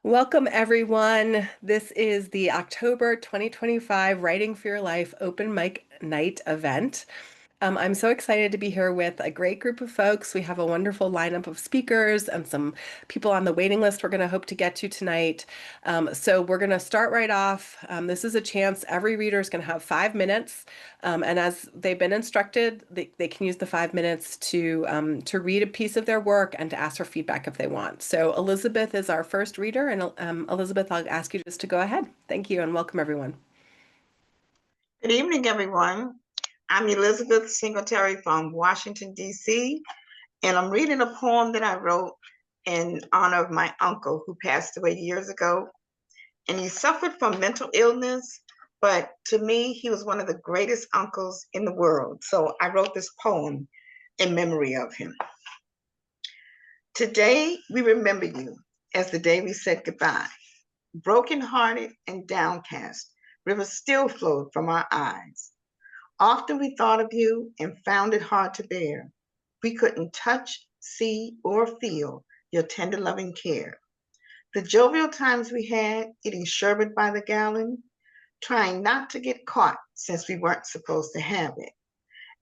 Welcome, everyone. This is the October 2025 Writing for Your Life Open Mic Night event. I'm so excited to be here with a great group of folks. We have a wonderful lineup of speakers and some people on the waiting list we're going to hope to get to tonight. So we're going to start right off. This is a chance. Every reader is going to have 5 minutes. And as they've been instructed, they can use the 5 minutes to read a piece of their work and to ask for feedback if they want. So Elizabeth is our first reader. And Elizabeth, I'll ask you just to go ahead. Thank you and welcome, everyone. Good evening, everyone. I'm Elizabeth Singletary from Washington, D.C., and I'm reading a poem that I wrote in honor of my uncle who passed away years ago. And he suffered from mental illness, but to me, he was one of the greatest uncles in the world. So I wrote this poem in memory of him. Today, we remember you as the day we said goodbye. Brokenhearted and downcast, rivers still flowed from our eyes. Often we thought of you and found it hard to bear. We couldn't touch, see, or feel your tender loving care. The jovial times we had, eating sherbet by the gallon, trying not to get caught since we weren't supposed to have it.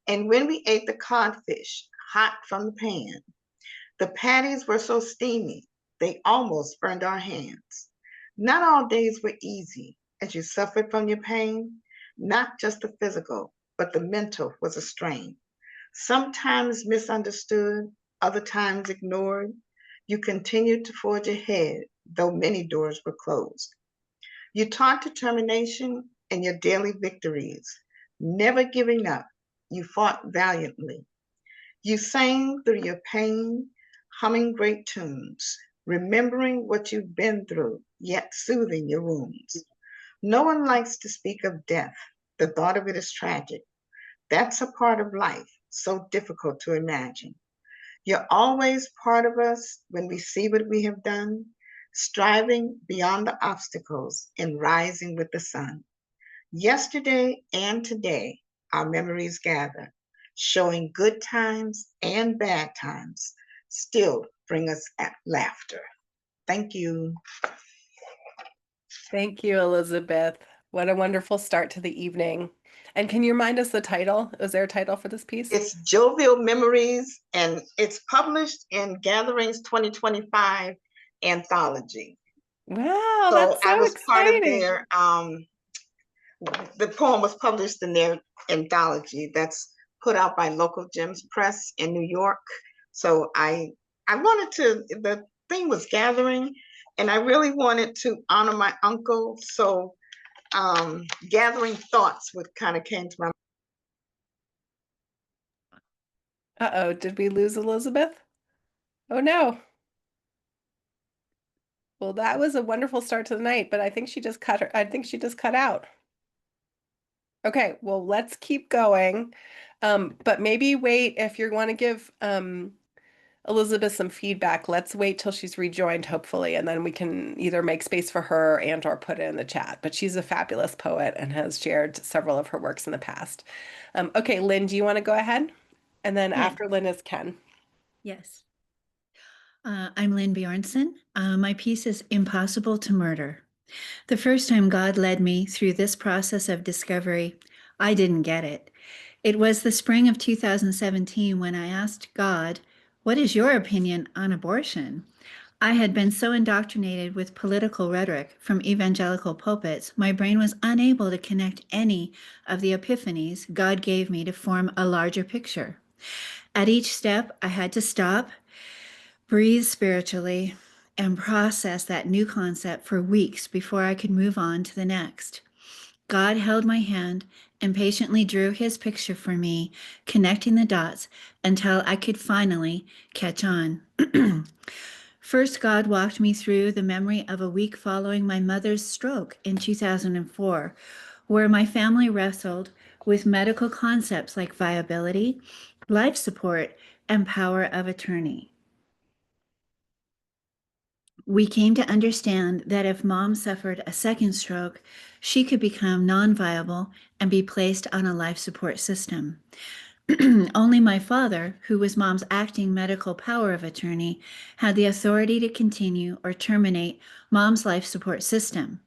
And when we ate the codfish, hot from the pan, the patties were so steamy, they almost burned our hands. Not all days were easy as you suffered from your pain, not just the physical, but the mental was a strain. Sometimes misunderstood, other times ignored. You continued to forge ahead, though many doors were closed. You taught determination in your daily victories, never giving up. You fought valiantly. You sang through your pain, humming great tunes, remembering what you've been through, yet soothing your wounds. No one likes to speak of death. The thought of it is tragic. That's a part of life, so difficult to imagine. You're always part of us when we see what we have done, striving beyond the obstacles and rising with the sun. Yesterday and today, our memories gather, showing good times and bad times still bring us laughter. Thank you. Thank you, Elizabeth. What a wonderful start to the evening. And can you remind us the title? Was there a title for this piece? It's Jovial Memories, and it's published in Gatherings 2025 anthology. Wow, So that's I so was part of exciting. the poem was published in their anthology that's put out by Local Gems Press in New York. So I wanted to, the thing was gathering, and I really wanted to honor my uncle. So gathering thoughts would kind of came to my. Uh-oh, did we lose Elizabeth? Oh no. Well, that was a wonderful start to the night, but I think she just cut out. Okay, well, let's keep going. But maybe wait if you want to give Elizabeth some feedback. Let's wait till she's rejoined, hopefully, and then we can either make space for her and or put it in the chat. But she's a fabulous poet and has shared several of her works in the past. Okay, Lynn, do you want to go ahead? And then Yes. after Lynn is Ken. Yes. I'm Lynn Bjornson. My piece is Impossible to Murder. The first time God led me through this process of discovery, I didn't get it. It was the spring of 2017 when I asked God, "What is your opinion on abortion?" I had been so indoctrinated with political rhetoric from evangelical pulpits, my brain was unable to connect any of the epiphanies God gave me to form a larger picture. At each step, I had to stop, breathe spiritually, and process that new concept for weeks before I could move on to the next. God held my hand and patiently drew his picture for me, connecting the dots until I could finally catch on. First, God walked me through the memory of a week following my mother's stroke in 2004, where my family wrestled with medical concepts like viability, life support, and power of attorney. We came to understand that if mom suffered a second stroke, she could become non-viable and be placed on a life support system. Only my father, who was mom's acting medical power of attorney, had the authority to continue or terminate mom's life support system.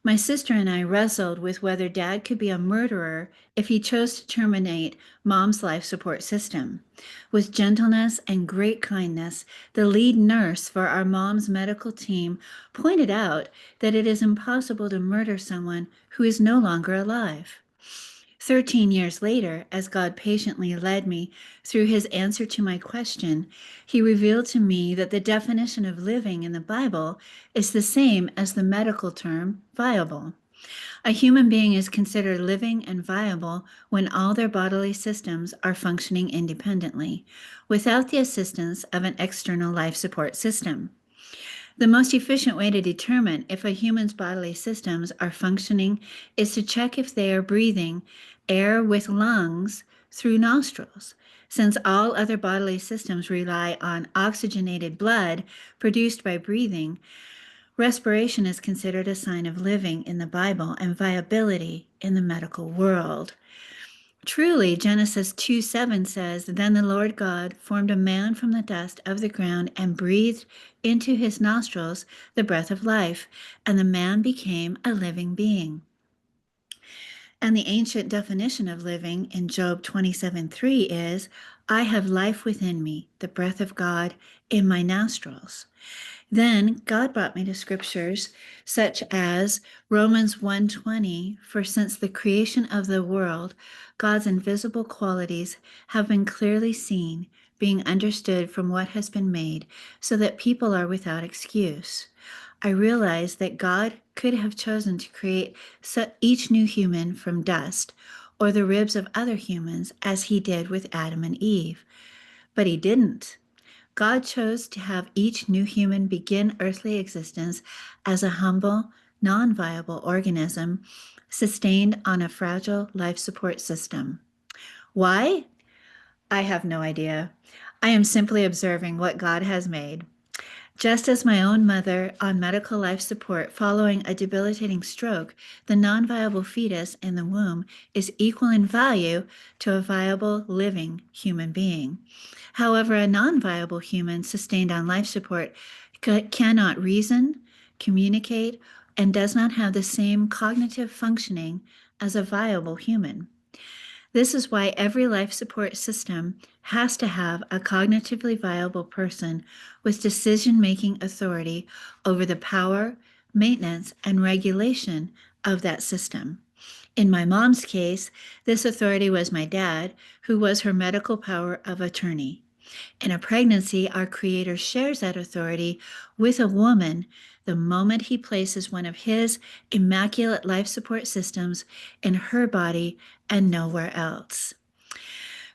My sister and I wrestled with whether dad could be a murderer if he chose to terminate mom's life support system. With gentleness and great kindness, the lead nurse for our mom's medical team pointed out that it is impossible to murder someone who is no longer alive. 13 years later, as God patiently led me through his answer to my question, he revealed to me that the definition of living in the Bible is the same as the medical term viable. A human being is considered living and viable when all their bodily systems are functioning independently, without the assistance of an external life support system. The most efficient way to determine if a human's bodily systems are functioning is to check if they are breathing air with lungs through nostrils. Since all other bodily systems rely on oxygenated blood produced by breathing, respiration is considered a sign of living in the Bible and viability in the medical world. Truly, Genesis 2:7 says, Then the Lord God formed a man from the dust of the ground and breathed into his nostrils the breath of life, and the man became a living being. And the ancient definition of living in Job 27:3 is, I have life within me, the breath of God in my nostrils. Then God brought me to scriptures such as Romans 1:20, for since the creation of the world, God's invisible qualities have been clearly seen, being understood from what has been made, so that people are without excuse. I realized that God could have chosen to create each new human from dust or the ribs of other humans as he did with Adam and Eve, but he didn't. God chose to have each new human begin earthly existence as a humble, non viable organism sustained on a fragile life support system. Why? I have no idea. I am simply observing what God has made. Just as my own mother on medical life support following a debilitating stroke, the non viable fetus in the womb is equal in value to a viable, living human being. However, a non viable human sustained on life support cannot reason, communicate, and does not have the same cognitive functioning as a viable human. This is why every life support system has to have a cognitively viable person with decision-making authority over the power, maintenance, and regulation of that system. In my mom's case, this authority was my dad, who was her medical power of attorney. In a pregnancy, our Creator shares that authority with a woman the moment he places one of his immaculate life support systems in her body and nowhere else.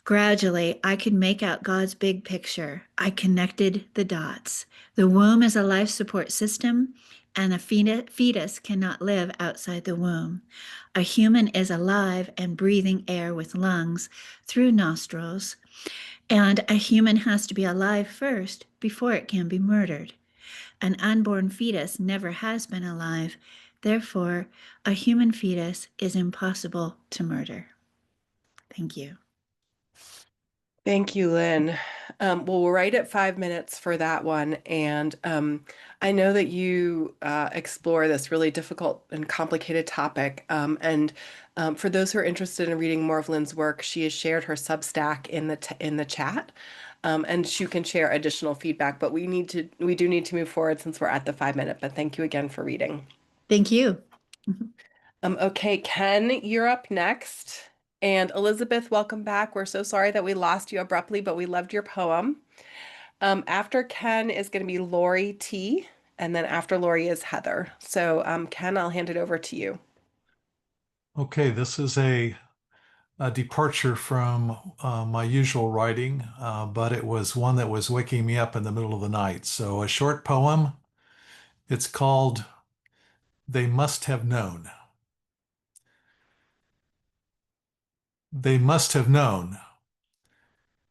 Gradually, I could make out God's big picture. I connected the dots. The womb is a life support system, and a fetus cannot live outside the womb. A human is alive and breathing air with lungs through nostrils, and a human has to be alive first before it can be murdered. An unborn fetus never has been alive. Therefore, a human fetus is impossible to murder. Thank you. Thank you, Lynn. Well, we're right at 5 minutes for that one. And I know that you explore this really difficult and complicated topic. And for those who are interested in reading more of Lynn's work, she has shared her Substack in the chat. And she can share additional feedback, but we do need to move forward since we're at the 5 minute. But thank you again for reading. Thank you. Okay, Ken, you're up next. And Elizabeth, welcome back. We're so sorry that we lost you abruptly, but we loved your poem. After Ken is going to be Lori T, and then after Lori is Heather. So, Ken, I'll hand it over to you. Okay, this is a departure from my usual writing, but it was one that was waking me up in the middle of the night. So a short poem. It's called They Must Have Known. They must have known,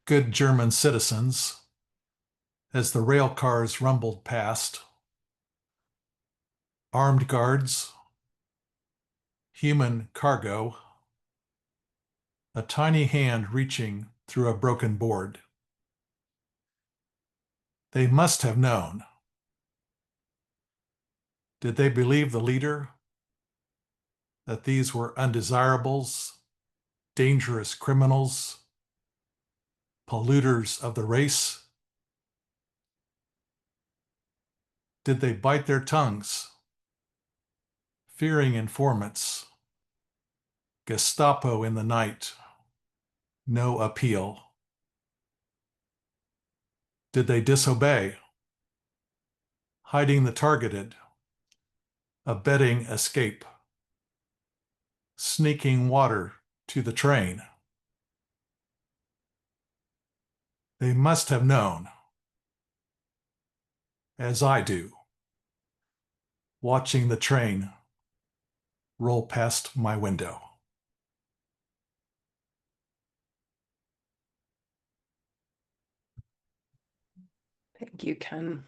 good German citizens, as the rail cars rumbled past, armed guards, human cargo, a tiny hand reaching through a broken board. They must have known. Did they believe the leader that these were undesirables, dangerous criminals, polluters of the race? Did they bite their tongues, fearing informants, Gestapo in the night, no appeal? Did they disobey, hiding the targeted, abetting escape, sneaking water to the train? They must have known, as I do, watching the train roll past my window. Thank you, Ken.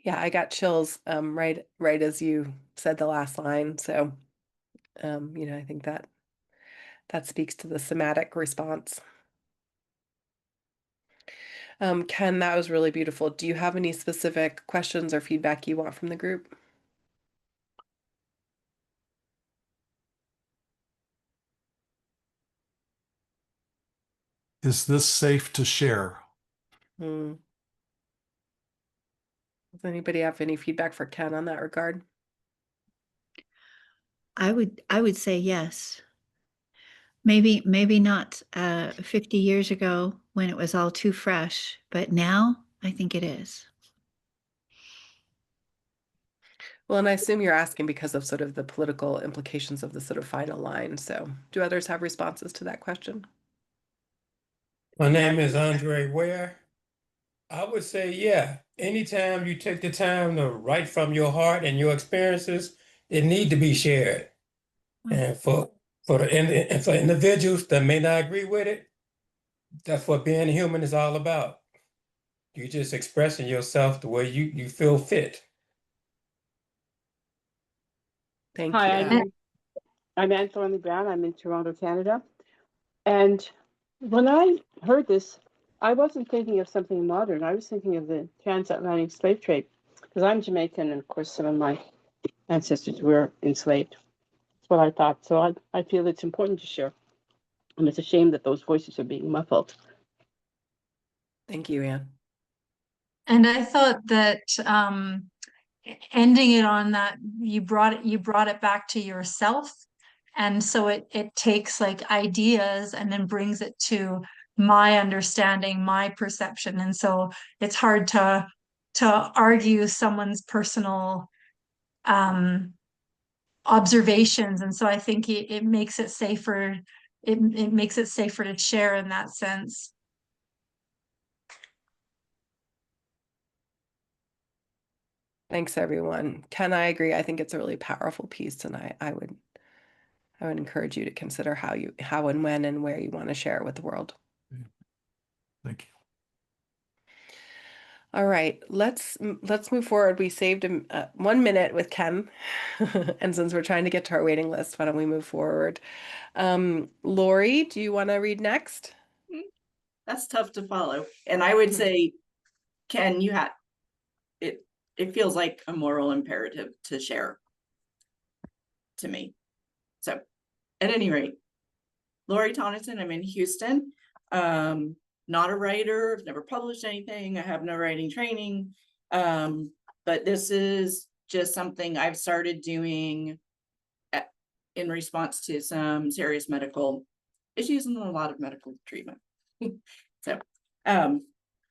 Yeah, I got chills right as you said the last line. So, I think that speaks to the somatic response. Ken, that was really beautiful. Do you have any specific questions or feedback you want from the group? Is this safe to share? Does anybody have any feedback for Ken on that regard? I would say yes. Maybe not 50 years ago when it was all too fresh, but now I think it is. Well, and I assume you're asking because of sort of the political implications of the sort of final line. So, do others have responses to that question? My name is Andre Ware. I would say, yeah, anytime you take the time to write from your heart and your experiences, it need to be shared. And for individuals that may not agree with it, that's what being human is all about. You just expressing yourself the way you feel fit. Thank Hi, you. I'm Anne Thornley Brown. I'm in Toronto, Canada. And when I heard this, I wasn't thinking of something modern. I was thinking of the transatlantic slave trade, because I'm Jamaican, and of course, some of my ancestors were enslaved. That's what I thought. So I feel it's important to share. And it's a shame that those voices are being muffled. Thank you, Anne. And I thought that ending it on that, you brought it back to yourself. And so it takes like ideas and then brings it to my understanding, my perception. And so it's hard to argue someone's personal observations. And so I think it makes it safer. It makes it safer to share in that sense. Thanks, everyone. Ken, I agree. I think it's a really powerful piece, and I would encourage you to consider how and when and where you want to share it with the world. Thank you. All right, let's move forward. We saved 1 minute with Ken, and since we're trying to get to our waiting list, why don't we move forward? Lori, do you want to read next? That's tough to follow. And I would say, Ken, you had it. It feels like a moral imperative to share to me. So, at any rate, Lori Tonneson, I'm in Houston. Not a writer, I've never published anything, I have no writing training, but this is just something I've started doing in response to some serious medical issues and a lot of medical treatment. So,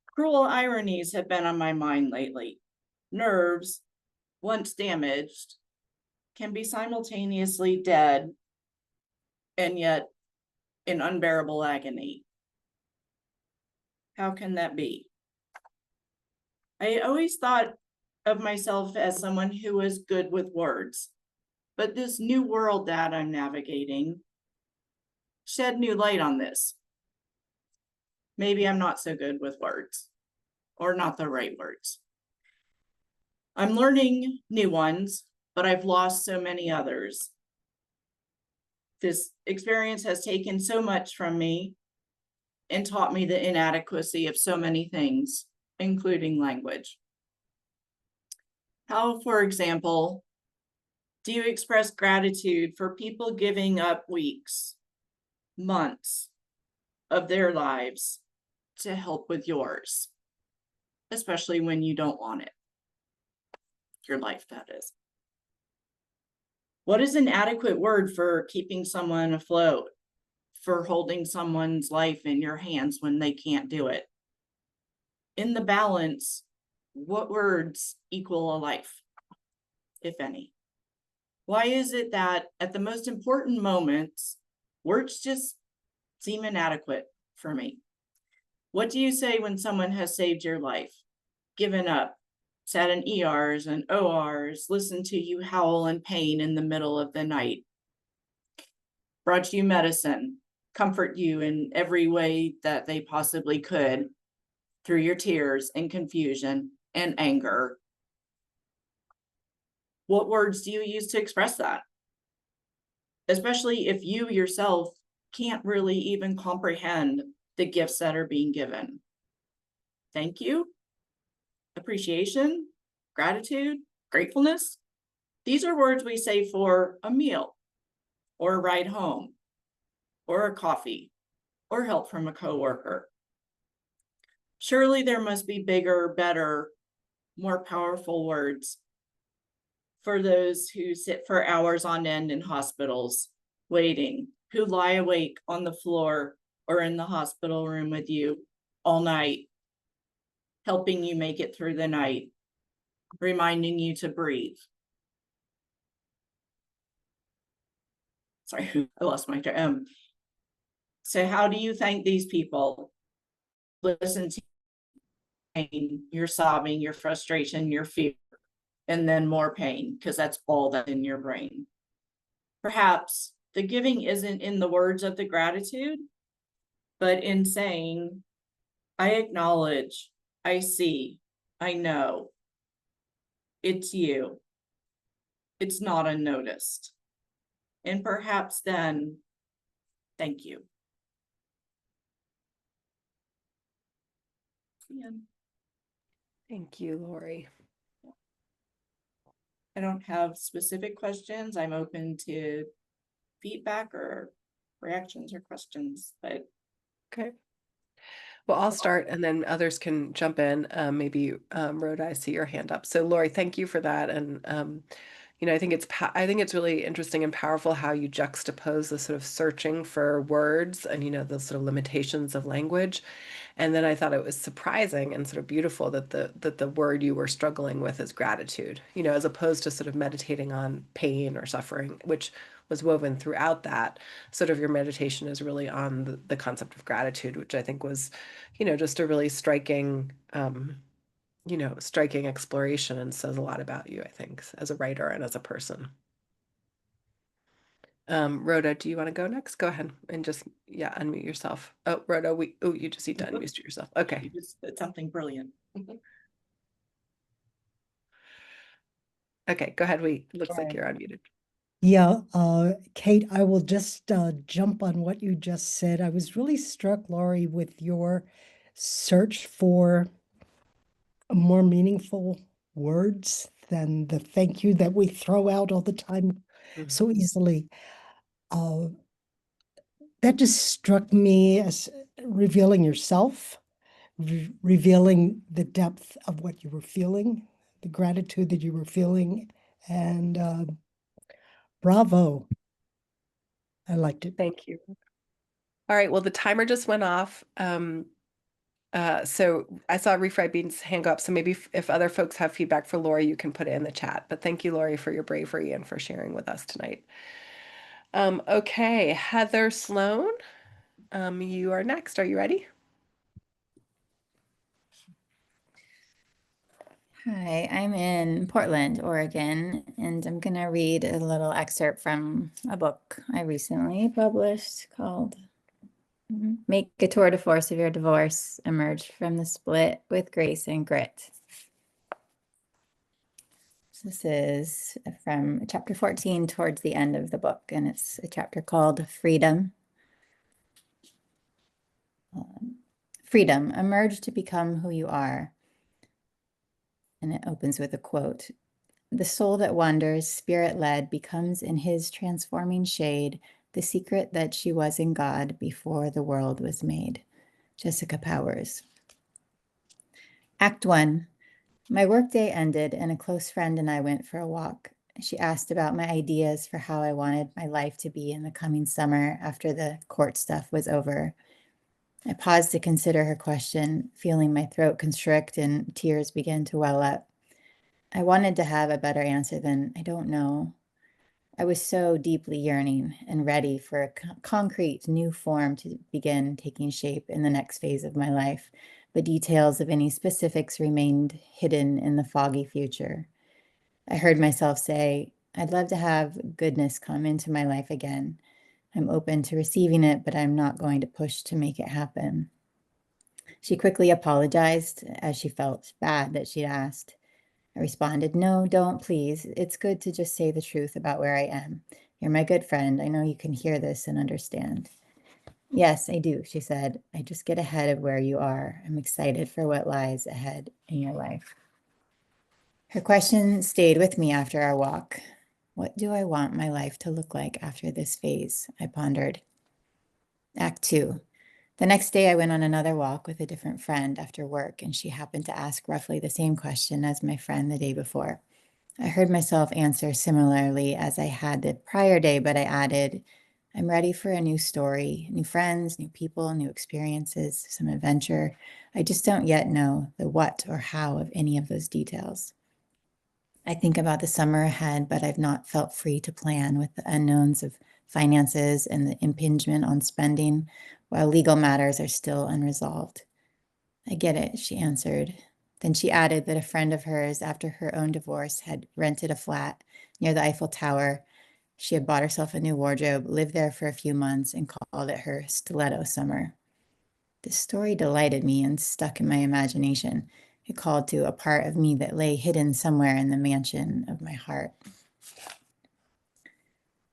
cruel ironies have been on my mind lately. Nerves, once damaged, can be simultaneously dead and yet in unbearable agony. How can that be? I always thought of myself as someone who was good with words, but this new world that I'm navigating shed new light on this. Maybe I'm not so good with words, or not the right words. I'm learning new ones, but I've lost so many others. This experience has taken so much from me and taught me the inadequacy of so many things, including language. How, for example, do you express gratitude for people giving up weeks, months of their lives to help with yours, especially when you don't want it? Your life, that is. What is an adequate word for keeping someone afloat, for holding someone's life in your hands when they can't do it? In the balance, what words equal a life, if any? Why is it that at the most important moments, words just seem inadequate for me? What do you say when someone has saved your life, given up, sat in ERs and ORs, listened to you howl in pain in the middle of the night, brought you medicine, comfort you in every way that they possibly could through your tears and confusion and anger? What words do you use to express that? Especially if you yourself can't really even comprehend the gifts that are being given. Thank you, appreciation, gratitude, gratefulness. These are words we say for a meal, or a ride home, or a coffee, or help from a coworker. Surely there must be bigger, better, more powerful words for those who sit for hours on end in hospitals, waiting, who lie awake on the floor or in the hospital room with you all night, helping you make it through the night, reminding you to breathe. Sorry, I lost my train. So how do you thank these people? Listen to pain, your sobbing, your frustration, your fear, and then more pain, because that's all that's in your brain. Perhaps the giving isn't in the words of the gratitude, but in saying, I acknowledge, I see, I know. It's you. It's not unnoticed. And perhaps then, thank you. Yeah. Thank you, Lori. I don't have specific questions. I'm open to feedback or reactions or questions, but Okay. Well, I'll start and then others can jump in. Maybe Rhoda, I see your hand up. So Lori, thank you for that. And I think it's really interesting and powerful how you juxtapose the sort of searching for words and the sort of limitations of language. And then I thought it was surprising and sort of beautiful that the word you were struggling with is gratitude, as opposed to sort of meditating on pain or suffering, which was woven throughout that. Sort of your meditation is really on the concept of gratitude, which I think was, just a really striking, striking exploration and says a lot about you, I think, as a writer and as a person. Rhoda, do you want to go next? Go ahead and just, unmute yourself. Oh, Rhoda, you just need to unmute yourself. Okay. you just did something brilliant. Okay, go ahead. Looks like Right. you're unmuted. Yeah, Kate, I will just jump on what you just said. I was really struck, Laurie, with your search for more meaningful words than the thank you that we throw out all the time so easily. That just struck me as revealing yourself, revealing the depth of what you were feeling, the gratitude that you were feeling, and bravo. I liked it. Thank you. All right, well, the timer just went off. So I saw Refried Beans hand go up. So maybe if other folks have feedback for Lori, you can put it in the chat. But thank you, Lori, for your bravery and for sharing with us tonight. Okay, Heather Sloan, you are next. Are you ready? Hi, I'm in Portland, Oregon, and I'm going to read a little excerpt from a book I recently published called Make a Tour de Force of Your Divorce, Emerge from the Split with Grace and Grit. This is from chapter 14 towards the end of the book, and it's a chapter called Freedom. Freedom, emerge to become who you are. And it opens with a quote. The soul that wanders, spirit-led, becomes in his transforming shade the secret that she was in God before the world was made. Jessica Powers. Act 1. My workday ended and a close friend and I went for a walk. She asked about my ideas for how I wanted my life to be in the coming summer after the court stuff was over. I paused to consider her question, feeling my throat constrict and tears begin to well up. I wanted to have a better answer than "I don't know." I was so deeply yearning and ready for a concrete new form to begin taking shape in the next phase of my life, but details of any specifics remained hidden in the foggy future. I heard myself say, I'd love to have goodness come into my life again. I'm open to receiving it, but I'm not going to push to make it happen. She quickly apologized as she felt bad that she'd asked. I responded, no, don't, please. It's good to just say the truth about where I am. You're my good friend. I know you can hear this and understand. Yes, I do, she said. I just get ahead of where you are. I'm excited for what lies ahead in your life. Her question stayed with me after our walk. What do I want my life to look like after this phase? I pondered. Act 2. The next day, I went on another walk with a different friend after work, and she happened to ask roughly the same question as my friend the day before. I heard myself answer similarly as I had the prior day, but I added, I'm ready for a new story, new friends, new people, new experiences, some adventure. I just don't yet know the what or how of any of those details. I think about the summer ahead, but I've not felt free to plan with the unknowns of finances and the impingement on spending, while legal matters are still unresolved. I get it, she answered. Then she added that a friend of hers, after her own divorce, had rented a flat near the Eiffel Tower. She had bought herself a new wardrobe, lived there for a few months, and called it her stiletto summer. This story delighted me and stuck in my imagination. It called to a part of me that lay hidden somewhere in the mansion of my heart.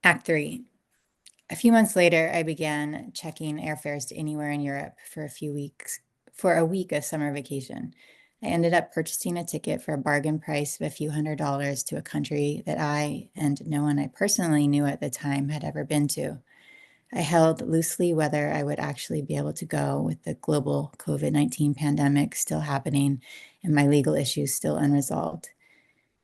Act 3. A few months later, I began checking airfares to anywhere in Europe for a week of summer vacation. I ended up purchasing a ticket for a bargain price of a few $100s to a country that I and no one I personally knew at the time had ever been to. I held loosely whether I would actually be able to go with the global COVID-19 pandemic still happening and my legal issues still unresolved.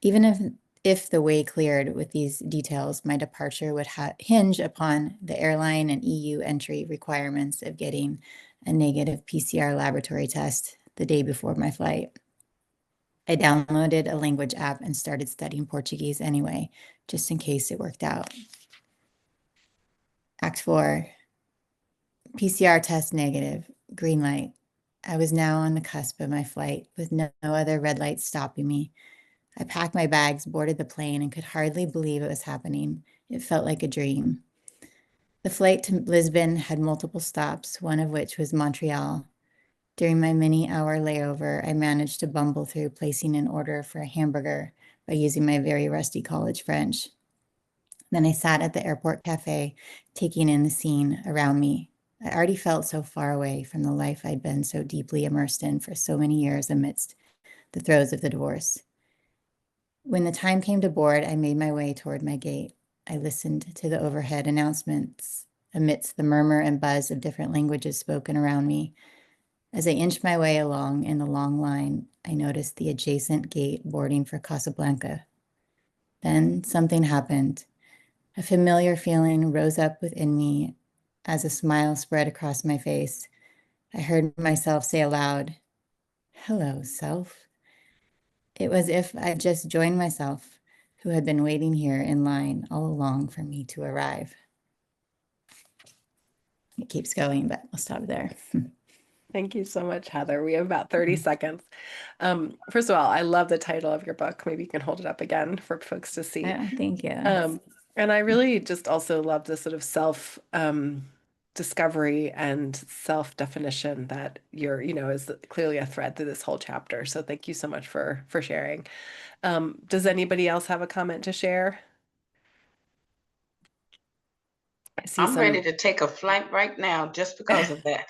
Even if the way cleared with these details, my departure would hinge upon the airline and EU entry requirements of getting a negative PCR laboratory test the day before my flight. I downloaded a language app and started studying Portuguese anyway, just in case it worked out. Act 4, PCR test negative, green light. I was now on the cusp of my flight with no other red lights stopping me. I packed my bags, boarded the plane, and could hardly believe it was happening. It felt like a dream. The flight to Lisbon had multiple stops, one of which was Montreal. During my many-hour layover, I managed to bumble through placing an order for a hamburger by using my very rusty college French. Then I sat at the airport cafe, taking in the scene around me. I already felt so far away from the life I'd been so deeply immersed in for so many years amidst the throes of the divorce. When the time came to board, I made my way toward my gate. I listened to the overhead announcements amidst the murmur and buzz of different languages spoken around me. As I inched my way along in the long line, I noticed the adjacent gate boarding for Casablanca. Then something happened. A familiar feeling rose up within me as a smile spread across my face. I heard myself say aloud, "Hello, self." It was as if I'd just joined myself, who had been waiting here in line all along for me to arrive. It keeps going, but I'll stop there. Thank you so much, Heather. We have about 30 seconds. First of all, I love the title of your book. Maybe you can hold it up again for folks to see. Thank you. And I really just also love the sort of self discovery and self-definition that is clearly a thread through this whole chapter. So thank you so much for sharing. Does anybody else have a comment to share? I see I'm ready to take a flight right now just because of that.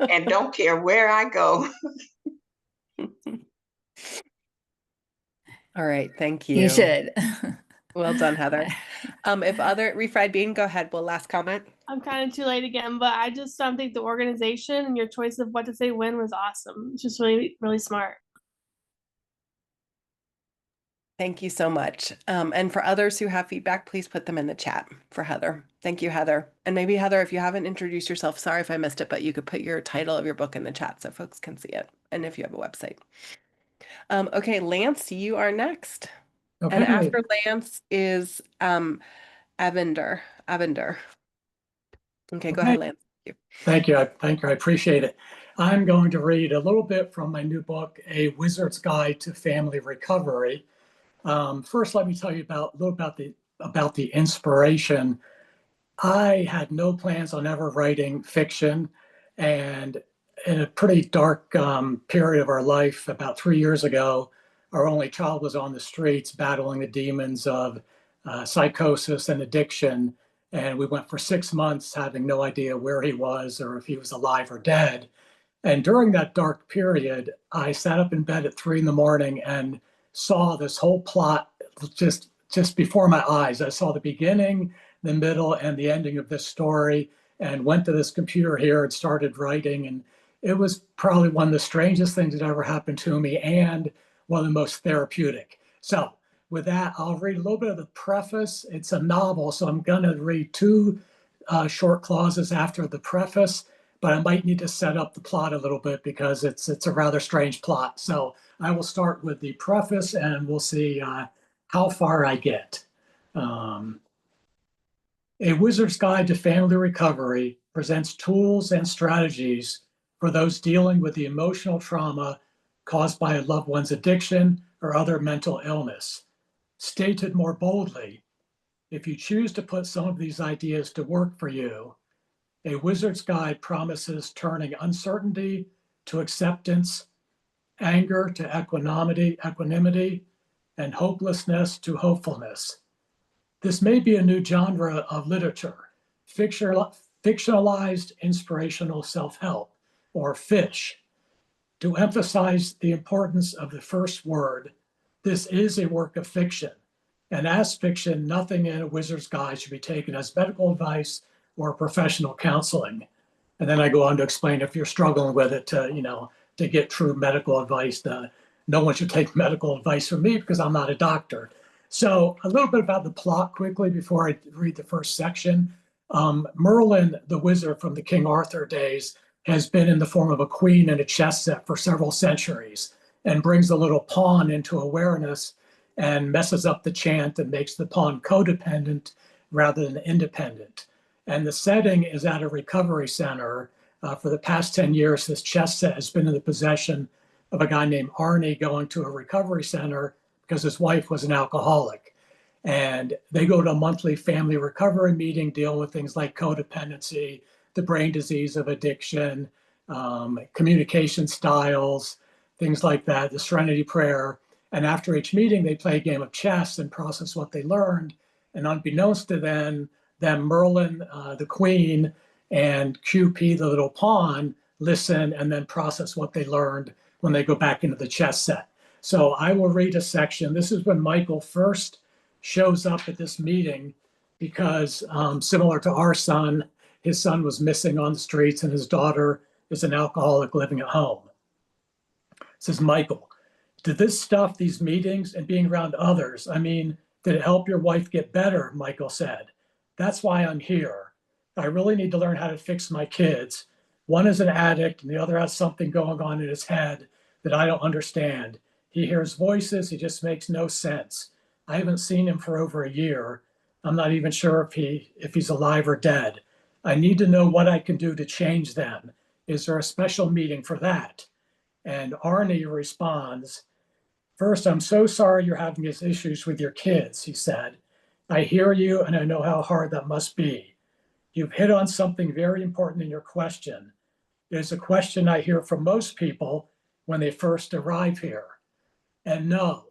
And don't care where I go. All right, thank you. You should. Well done, Heather. If other refried bean, go ahead. Well, last comment. I'm kind of too late again, but I just think the organization and your choice of what to say when was awesome. It's just really, really smart. Thank you so much. And for others who have feedback, please put them in the chat for Heather. Thank you, Heather. And maybe Heather, if you haven't introduced yourself, sorry if I missed it, but you could put your title of your book in the chat so folks can see it. And if you have a website. Okay, Lance, you are next. Okay. And after Lance is Avender. Okay, go ahead, Lance. Thank you. Thank you. I appreciate it. I'm going to read a little bit from my new book, A Wizard's Guide to Family Recovery. First, let me tell you a little about the inspiration. I had no plans on ever writing fiction, and in a pretty dark period of our life, about 3 years ago, our only child was on the streets battling the demons of psychosis and addiction. And we went for 6 months having no idea where he was or if he was alive or dead. And during that dark period, I sat up in bed at 3 a.m. and saw this whole plot just before my eyes. I saw the beginning, the middle, and the ending of this story, and went to this computer here and started writing. And it was probably one of the strangest things that ever happened to me and one of the most therapeutic. So with that, I'll read a little bit of the preface. It's a novel, so I'm going to read 2 short clauses after the preface, but I might need to set up the plot a little bit because it's a rather strange plot. So I will start with the preface and we'll see how far I get. A Wizard's Guide to Family Recovery presents tools and strategies for those dealing with the emotional trauma caused by a loved one's addiction or other mental illness. Stated more boldly, if you choose to put some of these ideas to work for you, A Wizard's Guide promises turning uncertainty to acceptance, anger to equanimity, and hopelessness to hopefulness. This may be a new genre of literature, fictionalized inspirational self-help, or FISH. To emphasize the importance of the first word, this is a work of fiction, and as fiction, nothing in A Wizard's Guide should be taken as medical advice or professional counseling. And then I go on to explain if you're struggling with it, to get true medical advice, no one should take medical advice from me because I'm not a doctor. So a little bit about the plot quickly before I read the first section. Merlin, the wizard from the King Arthur days, has been in the form of a queen in a chess set for several centuries and brings a little pawn into awareness and messes up the chant and makes the pawn codependent rather than independent. And the setting is at a recovery center. For the past 10 years, this chess set has been in the possession of a guy named Arnie going to a recovery center because his wife was an alcoholic. And they go to a monthly family recovery meeting dealing with things like codependency, the brain disease of addiction, communication styles, things like that, the Serenity Prayer. And after each meeting, they play a game of chess and process what they learned. And unbeknownst to them, Merlin, the queen, and QP, the little pawn, listen and then process what they learned when they go back into the chess set. So I will read a section. This is when Michael first shows up at this meeting because similar to our son, his son was missing on the streets and his daughter is an alcoholic living at home. It says, Michael, did this stuff, these meetings and being around others, did it help your wife get better? Michael said. That's why I'm here. I really need to learn how to fix my kids. One is an addict and the other has something going on in his head that I don't understand. He hears voices, he just makes no sense. I haven't seen him for over a year. I'm not even sure if he's alive or dead. I need to know what I can do to change them. Is there a special meeting for that? And Arnie responds, first, I'm so sorry you're having these issues with your kids, he said. I hear you and I know how hard that must be. you've hit on something very important in your question. It's a question I hear from most people when they first arrive here. And no,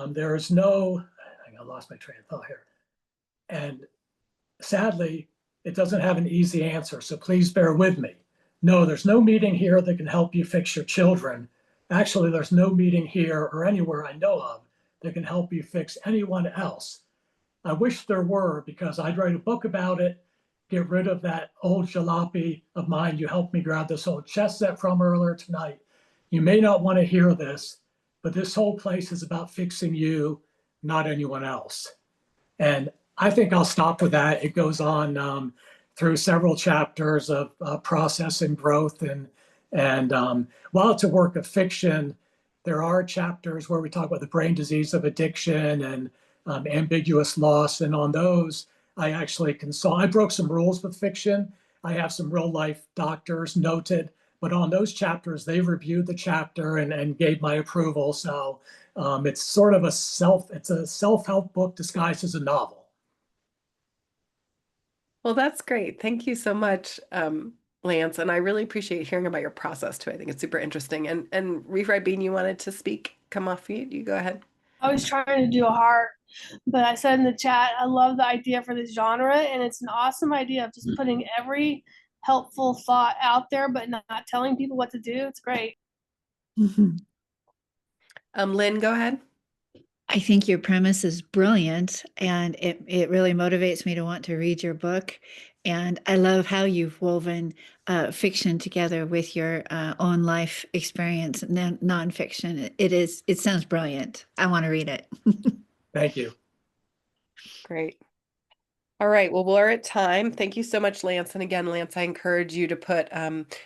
there is no, I lost my train of thought here. And sadly, it doesn't have an easy answer, so please bear with me. No, there's no meeting here that can help you fix your children. Actually, there's no meeting here or anywhere I know of that can help you fix anyone else. I wish there were, because I'd write a book about it, get rid of that old jalopy of mine. You helped me grab this old chess set from earlier tonight. You may not want to hear this, but this whole place is about fixing you, not anyone else. And I think I'll stop with that. It goes on through several chapters of process and growth. And while it's a work of fiction, there are chapters where we talk about the brain disease of addiction and ambiguous loss. And on those, I actually consult. I broke some rules with fiction. I have some real life doctors noted, but on those chapters, they reviewed the chapter and gave my approval. So it's sort of a self-help book disguised as a novel. Well, that's great. Thank you so much, Lance. And I really appreciate hearing about your process too. I think it's super interesting. And Refried Bean, you wanted to speak? Come off mute. You go aheart. I was trying to do a heart, but I said in the chat, I love the idea for this genre, and it's an awesome idea of just putting every helpful thought out there, but not telling people what to do. It's great. Mhm. Lynn, go ahead. I think your premise is brilliant, and it really motivates me to want to read your book. And I love how you've woven fiction together with your own life experience, nonfiction. It sounds brilliant. I want to read it. Thank you. Great. All right. Well, we're at time. Thank you so much, Lance. And again, Lance, I encourage you to put,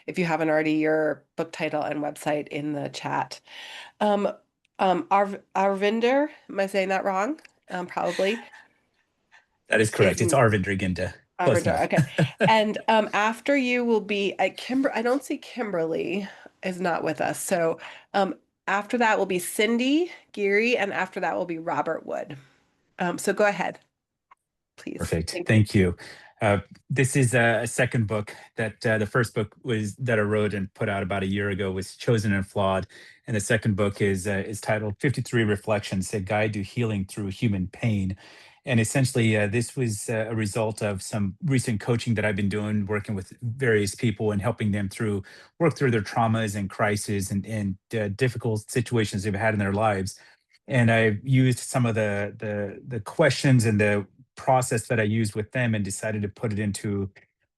if you haven't already, your book title and website in the chat. Arvinder, am I saying that wrong? Probably. That is correct. It's Arvinder Ginda. Arvinder, okay. And after you will be at I don't see Kimberly is not with us. So after that will be Cindy Geary, and after that will be Robert Wood. So go ahead, please. Perfect. Thank you. This is a second book that the first book was that I wrote and put out about a year ago was Chosen and Flawed. And the second book is titled 53 Reflections, A Guide to Healing Through Human Pain. And essentially, this was a result of some recent coaching that I've been doing, working with various people and helping them work through their traumas and crises and difficult situations they've had in their lives. And I've used some of the questions and the process that I used with them and decided to put it into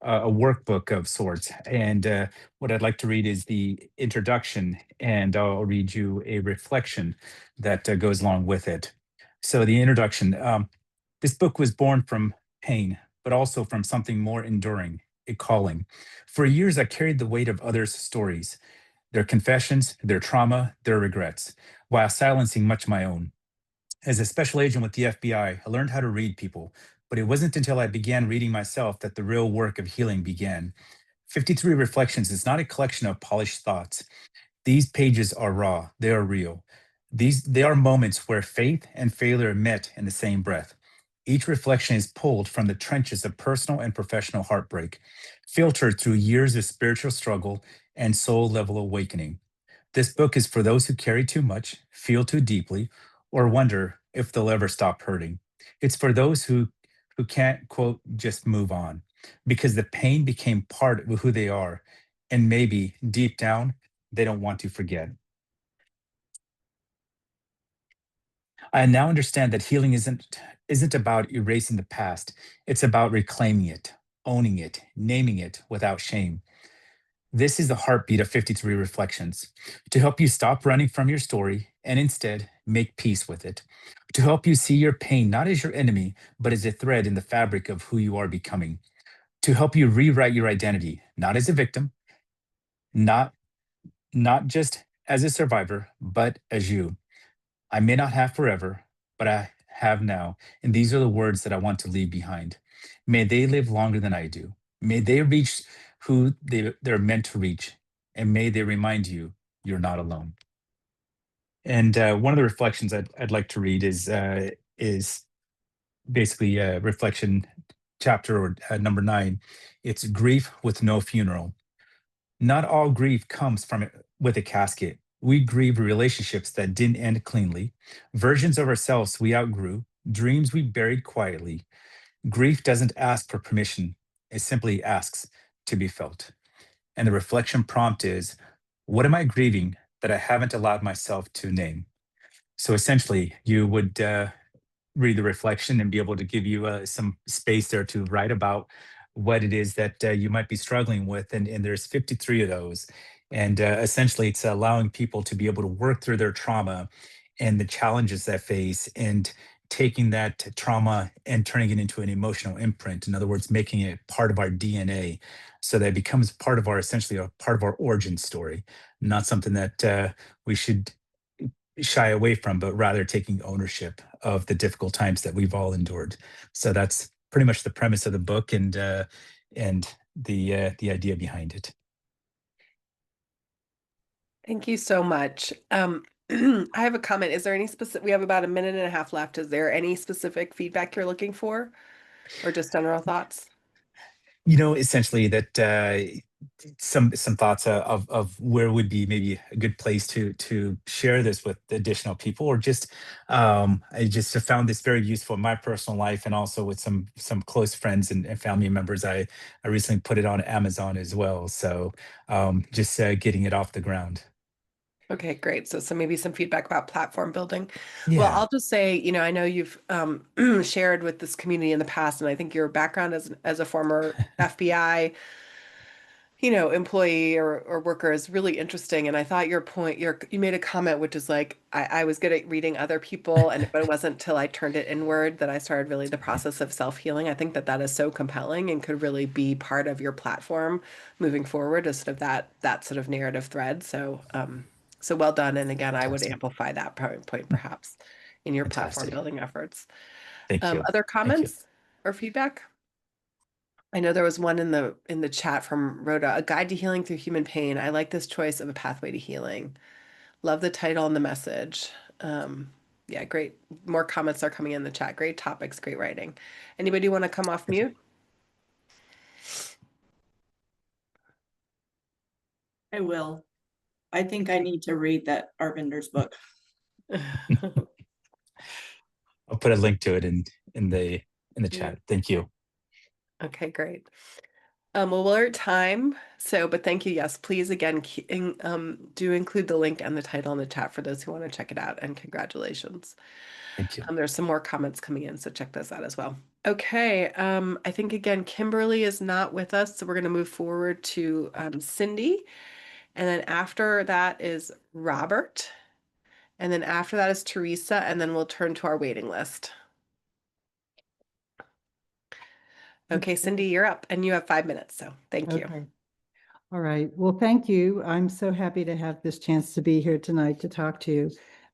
a workbook of sorts. And what I'd like to read is the introduction, and I'll read you a reflection that goes along with it. So the introduction, this book was born from pain, but also from something more enduring, a calling. For years, I carried the weight of others' stories, their confessions, their trauma, their regrets, while silencing much of my own. As a special agent with the FBI, I learned how to read people, but it wasn't until I began reading myself that the real work of healing began. 53 Reflections is not a collection of polished thoughts. These pages are raw, they are real. They are moments where faith and failure met in the same breath. Each reflection is pulled from the trenches of personal and professional heartbreak, filtered through years of spiritual struggle and soul-level awakening. This book is for those who carry too much, feel too deeply, or wonder if they'll ever stop hurting. It's for those who can't, quote, just move on, because the pain became part of who they are, and maybe deep down, they don't want to forget. I now understand that healing isn't about erasing the past. It's about reclaiming it, owning it, naming it without shame. This is the heartbeat of 53 Reflections, to help you stop running from your story and instead make peace with it, to help you see your pain not as your enemy, but as a thread in the fabric of who you are becoming, to help you rewrite your identity, not as a victim, not just as a survivor, but as you. I may not have forever, but I have now, and these are the words that I want to leave behind. May they live longer than I do. May they reach who they're meant to reach, and may they remind you you're not alone. And one of the reflections I'd like to read is basically a reflection chapter, or number 9. It's grief with no funeral. Not all grief comes from with a casket. We grieve relationships that didn't end cleanly, versions of ourselves we outgrew, dreams we buried quietly. Grief doesn't ask for permission, it simply asks to be felt. And the reflection prompt is, what am I grieving that I haven't allowed myself to name? So essentially, you would read the reflection and be able to give you some space there to write about what it is that you might be struggling with. And there's 53 of those. And essentially, it's allowing people to be able to work through their trauma and the challenges they face, and taking that trauma and turning it into an emotional imprint. In other words, making it part of our DNA, so that it becomes part of our, essentially a part of our origin story, not something that we should shy away from, but rather taking ownership of the difficult times that we've all endured. So that's pretty much the premise of the book, and the idea behind it. Thank you so much. I have a comment. Is there any specific, we have about a minute and a half left. Is there any specific feedback you're looking for, or just general thoughts? Essentially that some thoughts of where would be maybe a good place to share this with additional people, or just I just have found this very useful in my personal life, and also with some close friends and family members. I recently put it on Amazon as well, so just getting it off the ground. Okay, great. So maybe some feedback about platform building. Well, Yeah. I'll just say, I know you've shared with this community in the past, and I think your background as a former FBI, employee or worker is really interesting. And I thought your point, you made a comment, which is like, I was good at reading other people, but it wasn't till I turned it inward that I started really the process of self-healing. I think that is so compelling and could really be part of your platform moving forward as sort of that sort of narrative thread. So, so well done. And again, I would Fantastic. amplify that point perhaps in your platform Fantastic. building efforts. Thank you. Other Thank you. comments or feedback? I know there was one in the chat from Rhoda, A Guide to Healing Through Human Pain. I like this choice of a pathway to healing. Love the title and the message. Yeah, great. More comments are coming in the chat. Great topics, great writing. Anybody want to come off mute? I will. I think I need to read that Arvinder's book. I'll put a link to it in the chat. Thank you. Okay, great. Well, we're at time. But thank you. Yes, please again, do include the link and the title in the chat for those who want to check it out. And congratulations. Thank you. There's some more comments coming in, so check those out as well. Okay. I think again, Kimberly is not with us, so we're going to move forward to Cindy, and then after that is Robert, and then after that is Teresa, and then we'll turn to our waiting list. Okay, Cindy, you're up, and you have 5 minutes, so thank you. Okay. All right. Well, thank you. I'm so happy to have this chance to be here tonight to talk to you,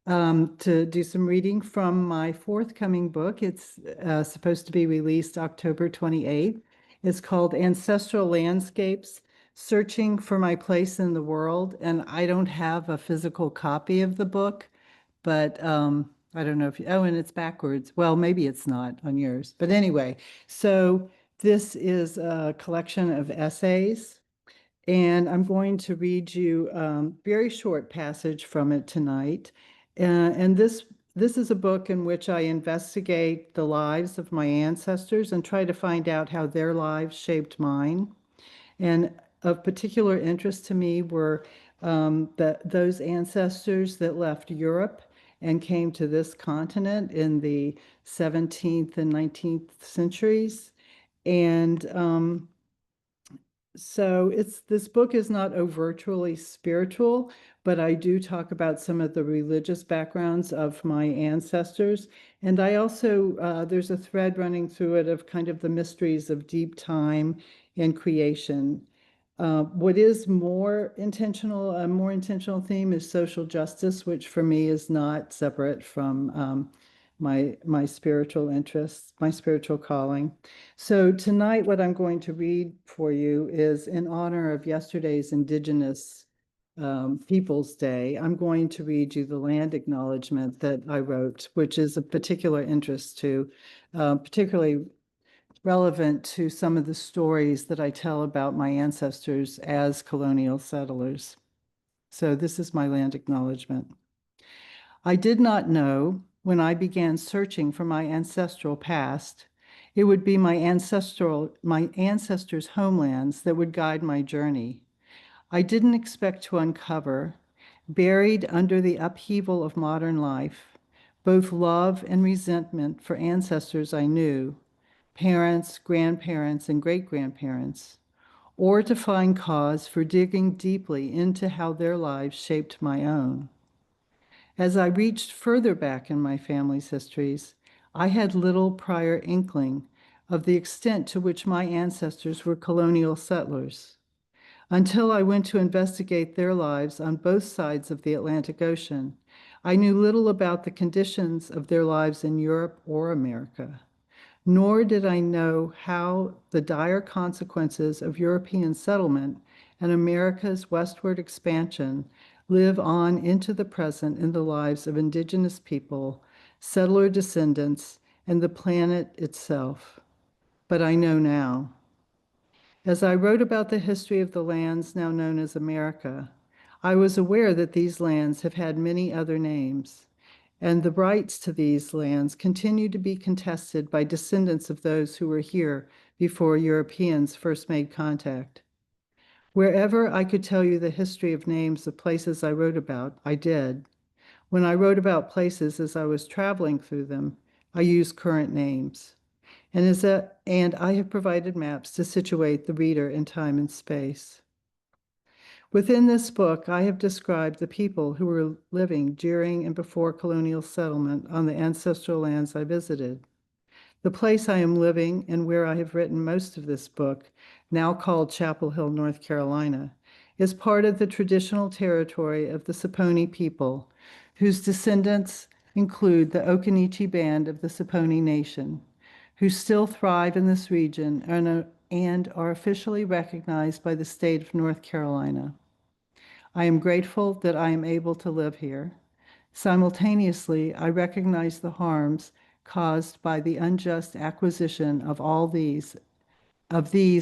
to do some reading from my forthcoming book. It's supposed to be released October 28th. It's called Ancestral Landscapes, Searching for My Place in the World. And I don't have a physical copy of the book, but I don't know if and it's backwards. Well, maybe it's not on yours. But anyway, so this is a collection of essays, and I'm going to read you a very short passage from it tonight. And this is a book in which I investigate the lives of my ancestors and try to find out how their lives shaped mine. And of particular interest to me were those ancestors that left Europe and came to this continent in the 17th and 19th centuries. And so this book is not overtly spiritual, but I do talk about some of the religious backgrounds of my ancestors. And I also, there's a thread running through it of kind of the mysteries of deep time and creation. What is more intentional, a more intentional theme is social justice, which for me is not separate from my spiritual interests, my spiritual calling. So tonight, what I'm going to read for you is in honor of yesterday's Indigenous Peoples Day. I'm going to read you the land acknowledgement that I wrote, which is of particular interest to particularly relevant to some of the stories that I tell about my ancestors as colonial settlers. So this is my land acknowledgement. I did not know when I began searching for my ancestral past, it would be my ancestors' homelands that would guide my journey. I didn't expect to uncover, buried under the upheaval of modern life, both love and resentment for ancestors I knew, parents, grandparents, and great-grandparents, or to find cause for digging deeply into how their lives shaped my own. As I reached further back in my family's histories, I had little prior inkling of the extent to which my ancestors were colonial settlers. Until I went to investigate their lives on both sides of the Atlantic Ocean, I knew little about the conditions of their lives in Europe or America. Nor did I know how the dire consequences of European settlement and America's westward expansion live on into the present in the lives of indigenous people, settler descendants, and the planet itself. But I know now. As I wrote about the history of the lands now known as America, I was aware that these lands have had many other names, and the rights to these lands continue to be contested by descendants of those who were here before Europeans first made contact. Wherever I could tell you the history of names of places I wrote about, I did. When I wrote about places as I was traveling through them, I used current names. And I have provided maps to situate the reader in time and space. Within this book, I have described the people who were living during and before colonial settlement on the ancestral lands I visited. The place I am living and where I have written most of this book, now called Chapel Hill, North Carolina, is part of the traditional territory of the Saponi people, whose descendants include the Occaneechi Band of the Saponi Nation, who still thrive in this region and are officially recognized by the state of North Carolina. I am grateful that I am able to live here. Simultaneously, I recognize the harms caused by the unjust acquisition of these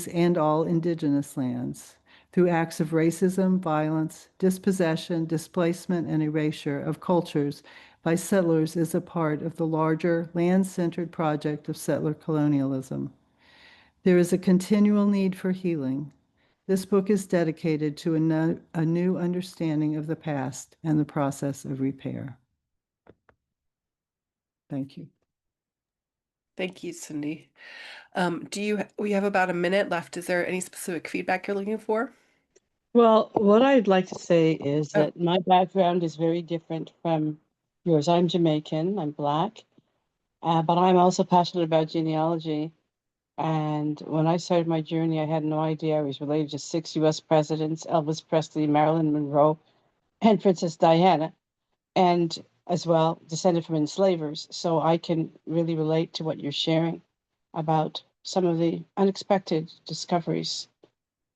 and all indigenous lands through acts of racism, violence, dispossession, displacement, and erasure of cultures by settlers is a part of the larger land-centered project of settler colonialism. There is a continual need for healing. This book is dedicated to a new understanding of the past and the process of repair. Thank you. Thank you, Cindy. We have about a minute left. Is there any specific feedback you're looking for? Well, what I'd like to say is that my background is very different from yours. I'm Jamaican, I'm Black, but I'm also passionate about genealogy. And when I started my journey, I had no idea I was related to 6 U.S. presidents, Elvis Presley, Marilyn Monroe, and Princess Diana, and as well descended from enslavers. So I can really relate to what you're sharing about some of the unexpected discoveries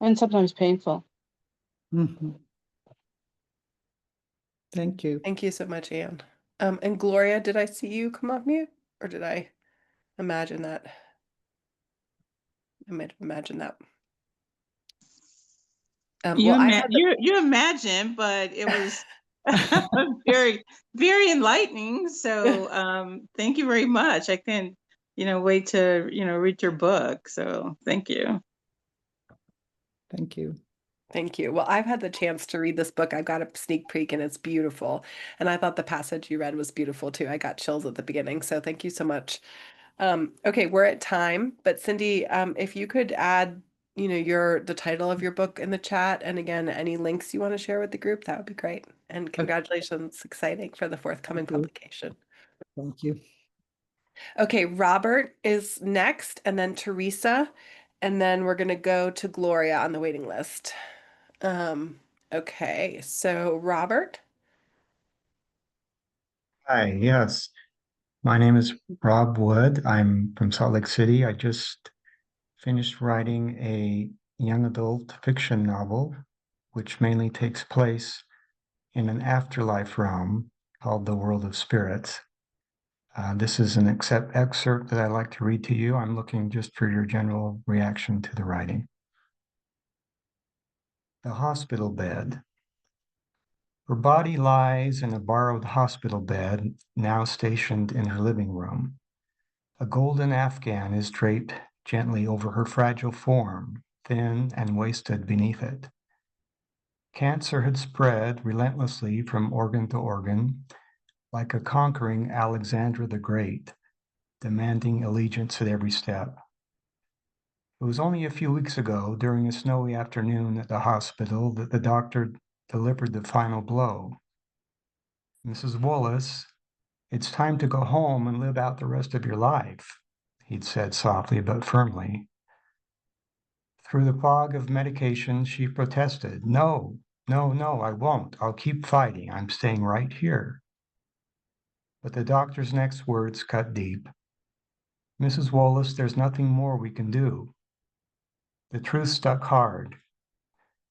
and sometimes painful. Mm-hmm. Thank you. Thank you so much, Anne. And Gloria, did I see you come off mute, or did I imagine that? I might have imagined that. You imagine, but it was very, very enlightening. So thank you very much. I can, wait to, read your book. So thank you. Thank you. Thank you. Well, I've had the chance to read this book. I've got a sneak peek and it's beautiful. And I thought the passage you read was beautiful too. I got chills at the beginning. So thank you so much. Okay, we're at time, but Cindy, if you could add, the title of your book in the chat, and again, any links you want to share with the group, that would be great. And congratulations, exciting for the forthcoming publication. Thank you. Okay, Robert is next, and then Teresa, and then we're going to go to Gloria on the waiting list. Okay, so Robert. Hi, yes. My name is Rob Wood. I'm from Salt Lake City. I just finished writing a young adult fiction novel, which mainly takes place in an afterlife realm called the World of Spirits. This is an excerpt that I'd like to read to you. I'm looking just for your general reaction to the writing. The hospital bed. Her body lies in a borrowed hospital bed, now stationed in her living room. A golden afghan is draped gently over her fragile form, thin and wasted beneath it. Cancer had spread relentlessly from organ to organ, like a conquering Alexander the Great, demanding allegiance at every step. It was only a few weeks ago, during a snowy afternoon at the hospital, that the doctor delivered the final blow. Mrs. Wallace, it's time to go home and live out the rest of your life, he'd said softly but firmly. Through the fog of medication, she protested, no, I won't. I'll keep fighting. I'm staying right here. But the doctor's next words cut deep. Mrs. Wallace, there's nothing more we can do. The truth stuck hard.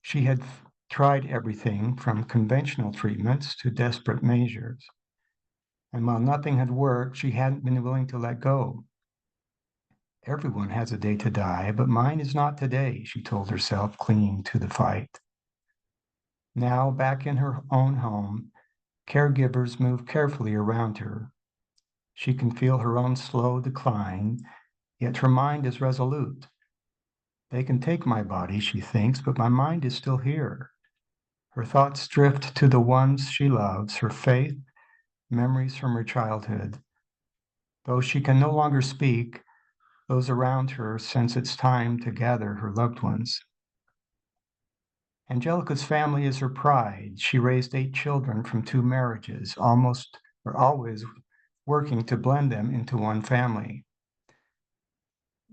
She had tried everything from conventional treatments to desperate measures. And while nothing had worked, she hadn't been willing to let go. Everyone has a day to die, but mine is not today, she told herself, clinging to the fight. Now, back in her own home, caregivers move carefully around her. She can feel her own slow decline, yet her mind is resolute. They can take my body, she thinks, but my mind is still here. Her thoughts drift to the ones she loves, her faith, memories from her childhood. Though she can no longer speak, those around her sense it's time to gather her loved ones. Angelica's family is her pride. She raised 8 children from 2 marriages, always working to blend them into one family.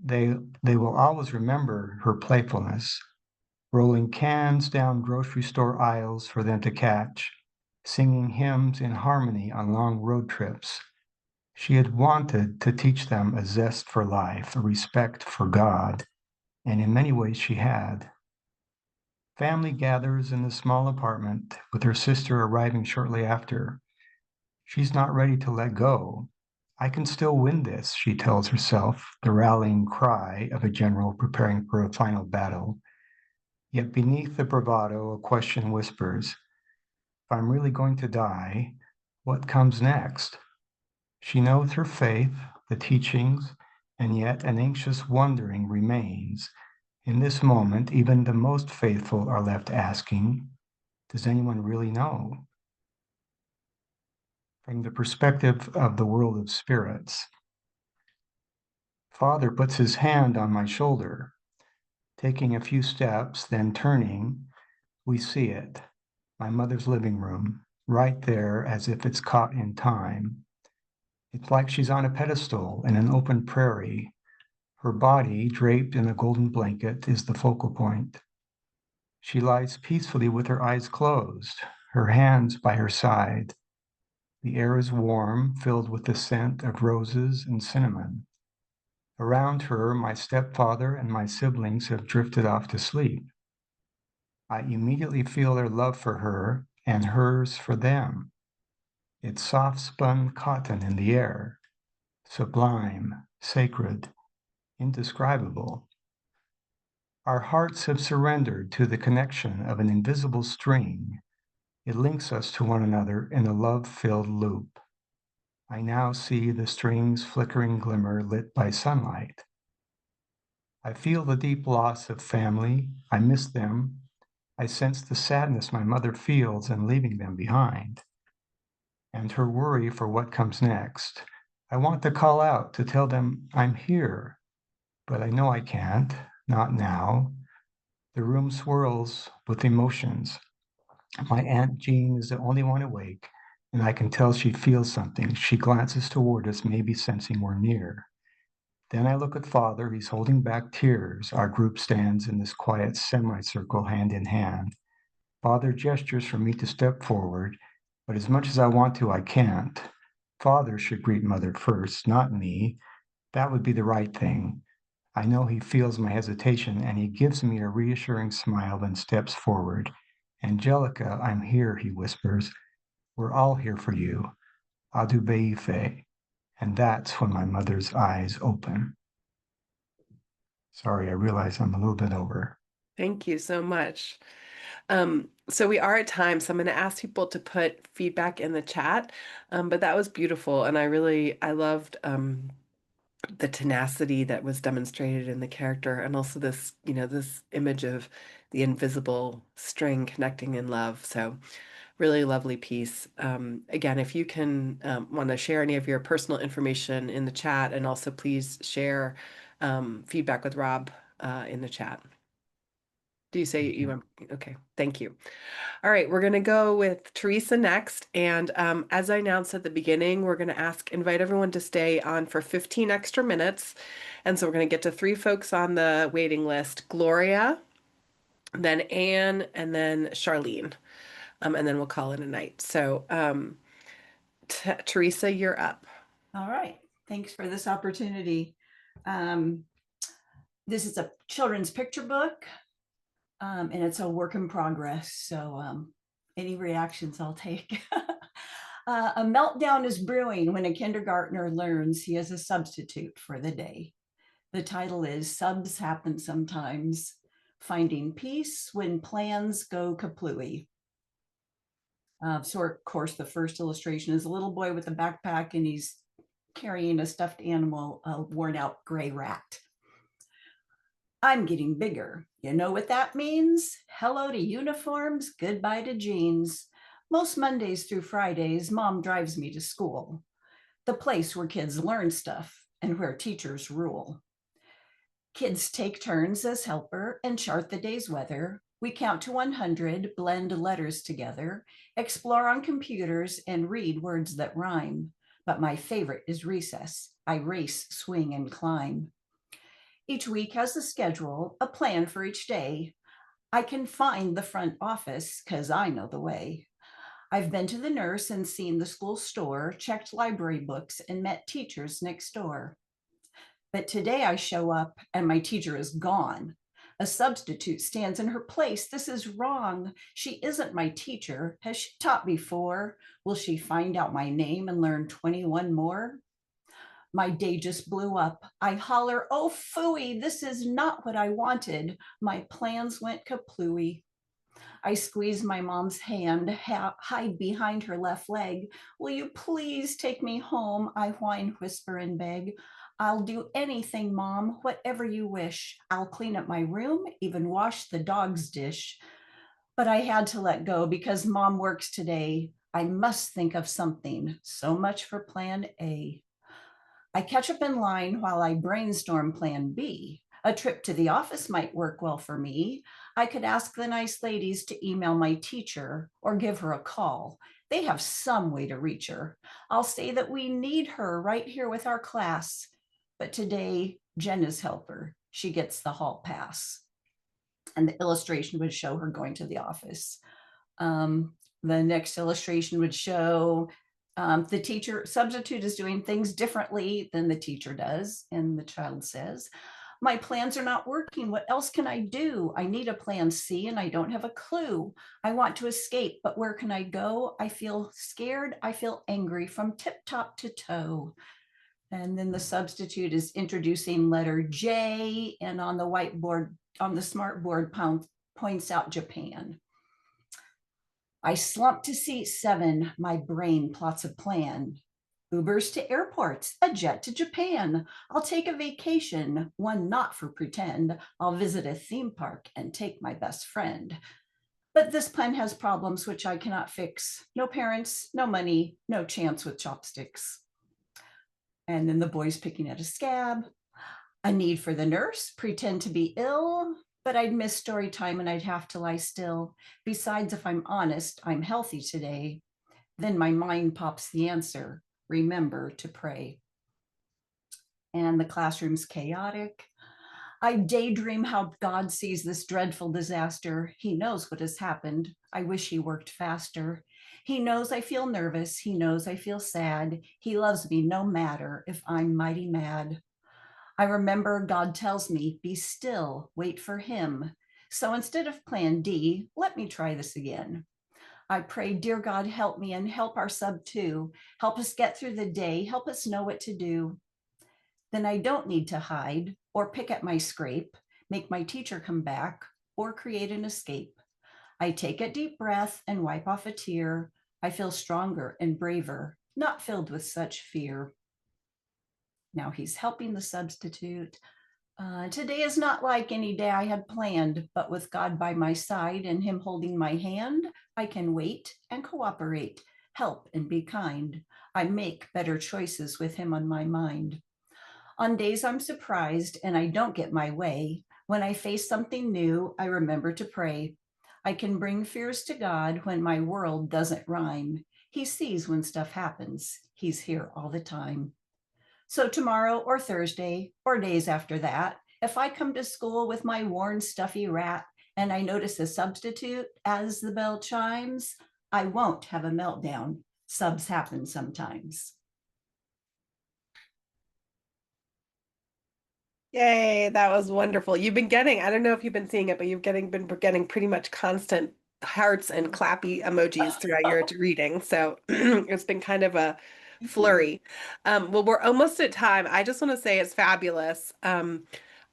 They will always remember her playfulness, rolling cans down grocery store aisles for them to catch, singing hymns in harmony on long road trips. She had wanted to teach them a zest for life, a respect for God, and in many ways she had. Family gathers in the small apartment, with her sister arriving shortly after. She's not ready to let go. I can still win this, she tells herself, the rallying cry of a general preparing for a final battle. Yet beneath the bravado, a question whispers, if I'm really going to die, what comes next? She knows her faith, the teachings, and yet an anxious wondering remains. In this moment, even the most faithful are left asking, does anyone really know? From the perspective of the world of spirits, Father puts his hand on my shoulder. Taking a few steps, then turning, we see it, my mother's living room, right there as if it's caught in time. It's like she's on a pedestal in an open prairie. Her body, draped in a golden blanket, is the focal point. She lies peacefully with her eyes closed, her hands by her side. The air is warm, filled with the scent of roses and cinnamon. Around her, my stepfather and my siblings have drifted off to sleep. I immediately feel their love for her and hers for them. It's soft spun cotton in the air, sublime, sacred, indescribable. Our hearts have surrendered to the connection of an invisible string. It links us to one another in a love-filled loop. I now see the string's flickering glimmer lit by sunlight. I feel the deep loss of family. I miss them. I sense the sadness my mother feels in leaving them behind, and her worry for what comes next. I want to call out to tell them I'm here, but I know I can't, not now. The room swirls with emotions. My Aunt Jean is the only one awake, and I can tell she feels something. She glances toward us, maybe sensing we're near. Then I look at Father. He's holding back tears. Our group stands in this quiet semicircle, hand in hand. Father gestures for me to step forward, but as much as I want to, I can't. Father should greet Mother first, not me. That would be the right thing. I know he feels my hesitation, and he gives me a reassuring smile, then steps forward. Angelica, I'm here, he whispers. We're all here for you. Adubeife. And that's when my mother's eyes open. Sorry, I realize I'm a little bit over. Thank you so much. So we are at time, so I'm going to ask people to put feedback in the chat. But that was beautiful, and I loved the tenacity that was demonstrated in the character, and also this, this image of the invisible string connecting in love. So really lovely piece. Again, if you can want to share any of your personal information in the chat, and also please share feedback with Rob in the chat. Do you say you want? Okay, thank you. All right, we're going to go with Teresa next. And as I announced at the beginning, we're going to invite everyone to stay on for 15 extra minutes. And so we're going to get to 3 folks on the waiting list: Gloria, then Anne, and then Charlene. And then we'll call it a night. So Teresa, you're up. All right. Thanks for this opportunity. This is a children's picture book. And it's a work in progress. So any reactions I'll take. A meltdown is brewing when a kindergartner learns he is a substitute for the day. The title is Subs Happen Sometimes, Finding Peace When Plans Go Kaplooey. So of course, the first illustration is a little boy with a backpack, and he's carrying a stuffed animal, a worn out gray rat. I'm getting bigger. You know what that means? Hello to uniforms, goodbye to jeans. Most Mondays through Fridays, Mom drives me to school, the place where kids learn stuff and where teachers rule. Kids take turns as helper and chart the day's weather. We count to 100, blend letters together, explore on computers, and read words that rhyme. But my favorite is recess. I race, swing, and climb. Each week has a schedule, a plan for each day. I can find the front office because I know the way. I've been to the nurse and seen the school store, checked library books, and met teachers next door. But today I show up and my teacher is gone. A substitute stands in her place. This is wrong. She isn't my teacher. Has she taught before? Will she find out my name and learn 21 more? My day just blew up. I holler, oh, phooey, this is not what I wanted. My plans went kaplooey. I squeeze my mom's hand, hide behind her left leg. Will you please take me home? I whine, whisper, and beg. I'll do anything, Mom, whatever you wish. I'll clean up my room, even wash the dog's dish. But I had to let go because Mom works today. I must think of something. So much for plan A. I catch up in line while I brainstorm plan B. A trip to the office might work well for me. I could ask the nice ladies to email my teacher or give her a call. They have some way to reach her. I'll say that we need her right here with our class. But today, Jen is helper. She gets the hall pass. And the illustration would show her going to the office. The next illustration would show the teacher substitute is doing things differently than the teacher does. And the child says, my plans are not working. What else can I do? I need a plan C and I don't have a clue. I want to escape, but where can I go? I feel scared. I feel angry from tip top to toe. And then the substitute is introducing letter J, and on the whiteboard, on the smart board, points out Japan. I slump to seat 7. My brain plots a plan. Ubers to airports, a jet to Japan. I'll take a vacation, one not for pretend. I'll visit a theme park and take my best friend. But this plan has problems which I cannot fix. No parents, no money, no chance with chopsticks. And then the boy's picking at a scab. A need for the nurse, pretend to be ill, but I'd miss story time and I'd have to lie still. Besides, if I'm honest, I'm healthy today. Then my mind pops the answer, remember to pray. And the classroom's chaotic. I daydream how God sees this dreadful disaster. He knows what has happened. I wish he worked faster. He knows I feel nervous. He knows I feel sad. He loves me no matter if I'm mighty mad. I remember God tells me, be still, wait for him. So instead of plan D, let me try this again. I pray, dear God, help me and help our sub too. Help us get through the day. Help us know what to do. Then I don't need to hide or pick at my scrape, make my teacher come back, or create an escape. I take a deep breath and wipe off a tear. I feel stronger and braver, not filled with such fear. Now he's helping the substitute. Today is not like any day I had planned, but with God by my side and him holding my hand, I can wait and cooperate, help and be kind. I make better choices with him on my mind. On days I'm surprised and I don't get my way, when I face something new, I remember to pray. I can bring fears to God when my world doesn't rhyme. He sees when stuff happens. He's here all the time. So tomorrow or Thursday or days after that, if I come to school with my worn, stuffy rat and I notice a substitute as the bell chimes, I won't have a meltdown. Subs happen sometimes. Yay, that was wonderful. You've been getting, I don't know if you've been seeing it, but been getting pretty much constant hearts and clappy emojis throughout your reading. So it's been kind of a flurry. Well, we're almost at time. I just want to say it's fabulous. And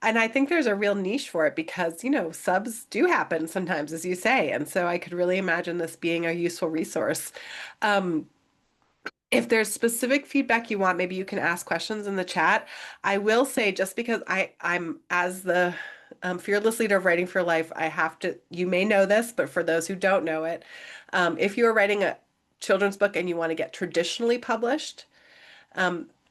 I think there's a real niche for it because, you know, subs do happen sometimes, as you say. And so I could really imagine this being a useful resource. If there's specific feedback you want, maybe you can ask questions in the chat. I will say, just because I'm as the fearless leader of Writing for Your Life, I have to, you may know this, but for those who don't know it, if you are writing a children's book and you want to get traditionally published,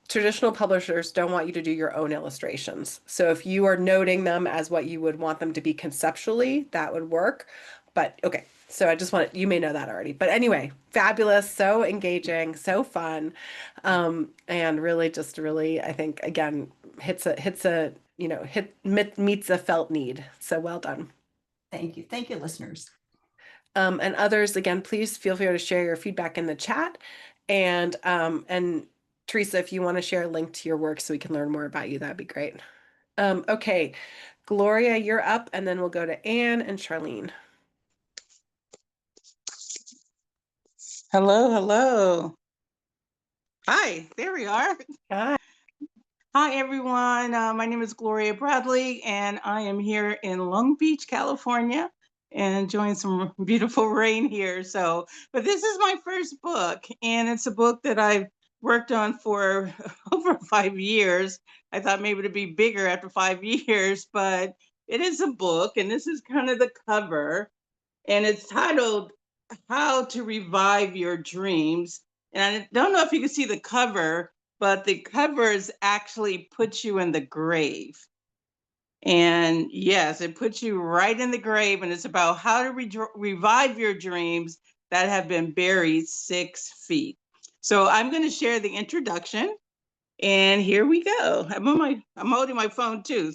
traditional publishers don't want you to do your own illustrations. So if you are noting them as what you would want them to be conceptually, that would work. But okay. So I just want you may know that already, but anyway, fabulous, so engaging, so fun, and really I think again meets a felt need. So well done. Thank you, listeners. And others, again, please feel free to share your feedback in the chat, and Teresa, if you want to share a link to your work so we can learn more about you, that'd be great. Okay, Gloria, you're up, and then we'll go to Anne and Charlene. Hello. Hi, there we are. Hi. Hi, everyone. My name is Gloria Bradley, and I am here in Long Beach, California, and enjoying some beautiful rain here. But this is my first book, and it's a book that I've worked on for over 5 years. I thought maybe it'd be bigger after 5 years, but it is a book, and this is kind of the cover, and it's titled How to Revive Your Dreams. And I don't know if you can see the cover, but the covers actually put you in the grave. And yes, it puts you right in the grave, and it's about how to revive your dreams that have been buried 6 feet. So I'm going to share the introduction, and here we go. I'm holding my phone too,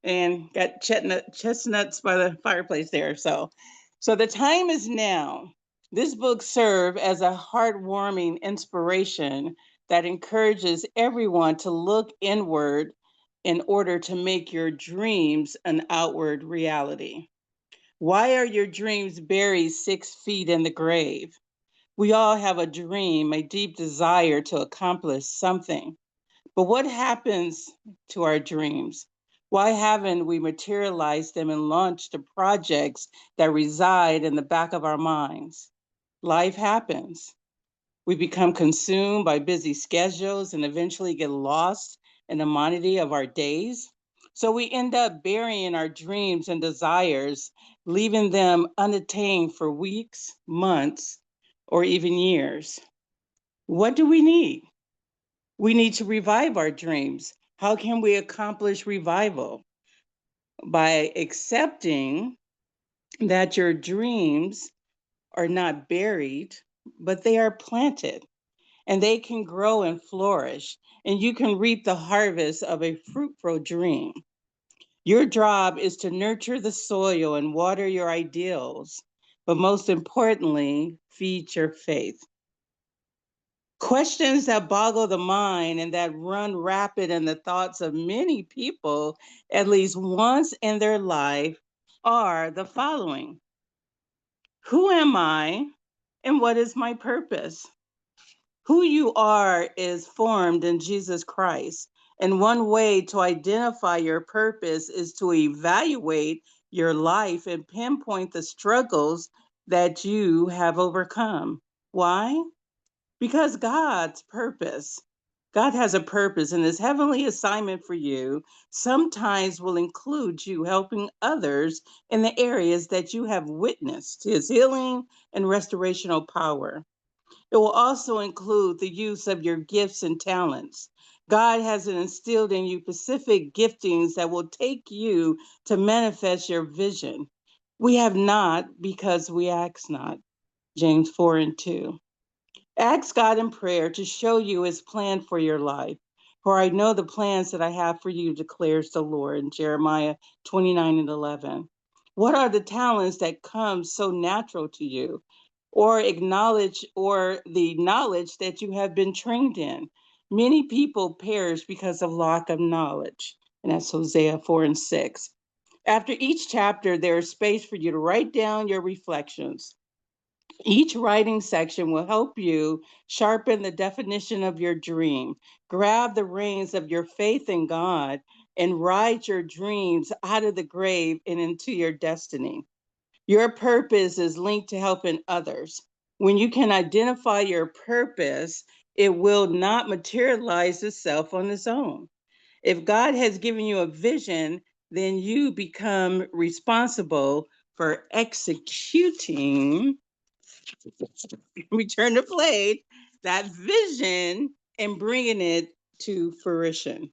and got chestnuts by the fireplace there. So the time is now. This book serves as a heartwarming inspiration that encourages everyone to look inward in order to make your dreams an outward reality. Why are your dreams buried 6 feet in the grave? We all have a dream, a deep desire to accomplish something. But what happens to our dreams? Why haven't we materialized them and launched the projects that reside in the back of our minds? Life happens. We become consumed by busy schedules and eventually get lost in the monotony of our days. So we end up burying our dreams and desires, leaving them unattained for weeks, months, or even years. What do we need? We need to revive our dreams. How can we accomplish revival? By accepting that your dreams are not buried, but they are planted, and they can grow and flourish, and you can reap the harvest of a fruitful dream. Your job is to nurture the soil and water your ideals, but most importantly, feed your faith. Questions that boggle the mind and that run rapid in the thoughts of many people, at least once in their life, are the following. Who am I? and what is my purpose? Who you are is formed in Jesus Christ. And one way to identify your purpose is to evaluate your life and pinpoint the struggles that you have overcome. Why? Because God has a purpose, and his heavenly assignment for you sometimes will include you helping others in the areas that you have witnessed his healing and restorational power. It will also include the use of your gifts and talents. God has instilled in you specific giftings that will take you to manifest your vision. We have not because we ask not. James 4:2. Ask God in prayer to show you his plan for your life. For I know the plans that I have for you, declares the Lord, in Jeremiah 29:11. What are the talents that come so natural to you? Or the knowledge that you have been trained in? Many people perish because of lack of knowledge. And that's Hosea 4:6. After each chapter, there is space for you to write down your reflections. Each writing section will help you sharpen the definition of your dream, grab the reins of your faith in God, and ride your dreams out of the grave and into your destiny. Your purpose is linked to helping others. When you can identify your purpose, it will not materialize itself on its own. If God has given you a vision, then you become responsible for executing return to play that vision and bringing it to fruition.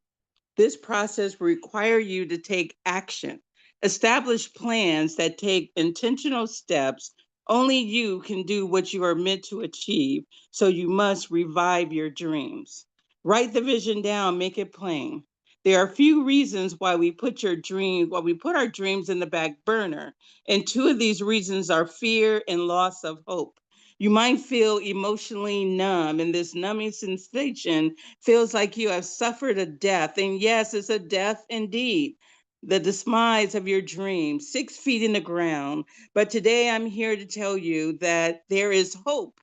This process will require you to take action, establish plans that take intentional steps. Only you can do what you are meant to achieve, so you must revive your dreams. Write the vision down, make it plain. There are a few reasons why we put our dreams in the back burner, and two of these reasons are fear and loss of hope. You might feel emotionally numb, and this numbing sensation feels like you have suffered a death. And yes, it's a death indeed, the demise of your dreams, 6 feet in the ground. But today I'm here to tell you that there is hope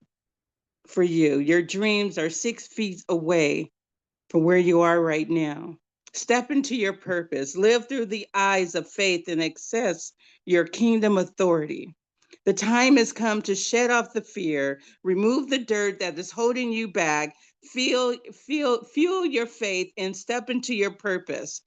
for you. Your dreams are 6 feet away from where you are right now. Step into your purpose, live through the eyes of faith, and access your kingdom authority. The time has come to shed off the fear, remove the dirt that is holding you back, fuel your faith, and step into your purpose.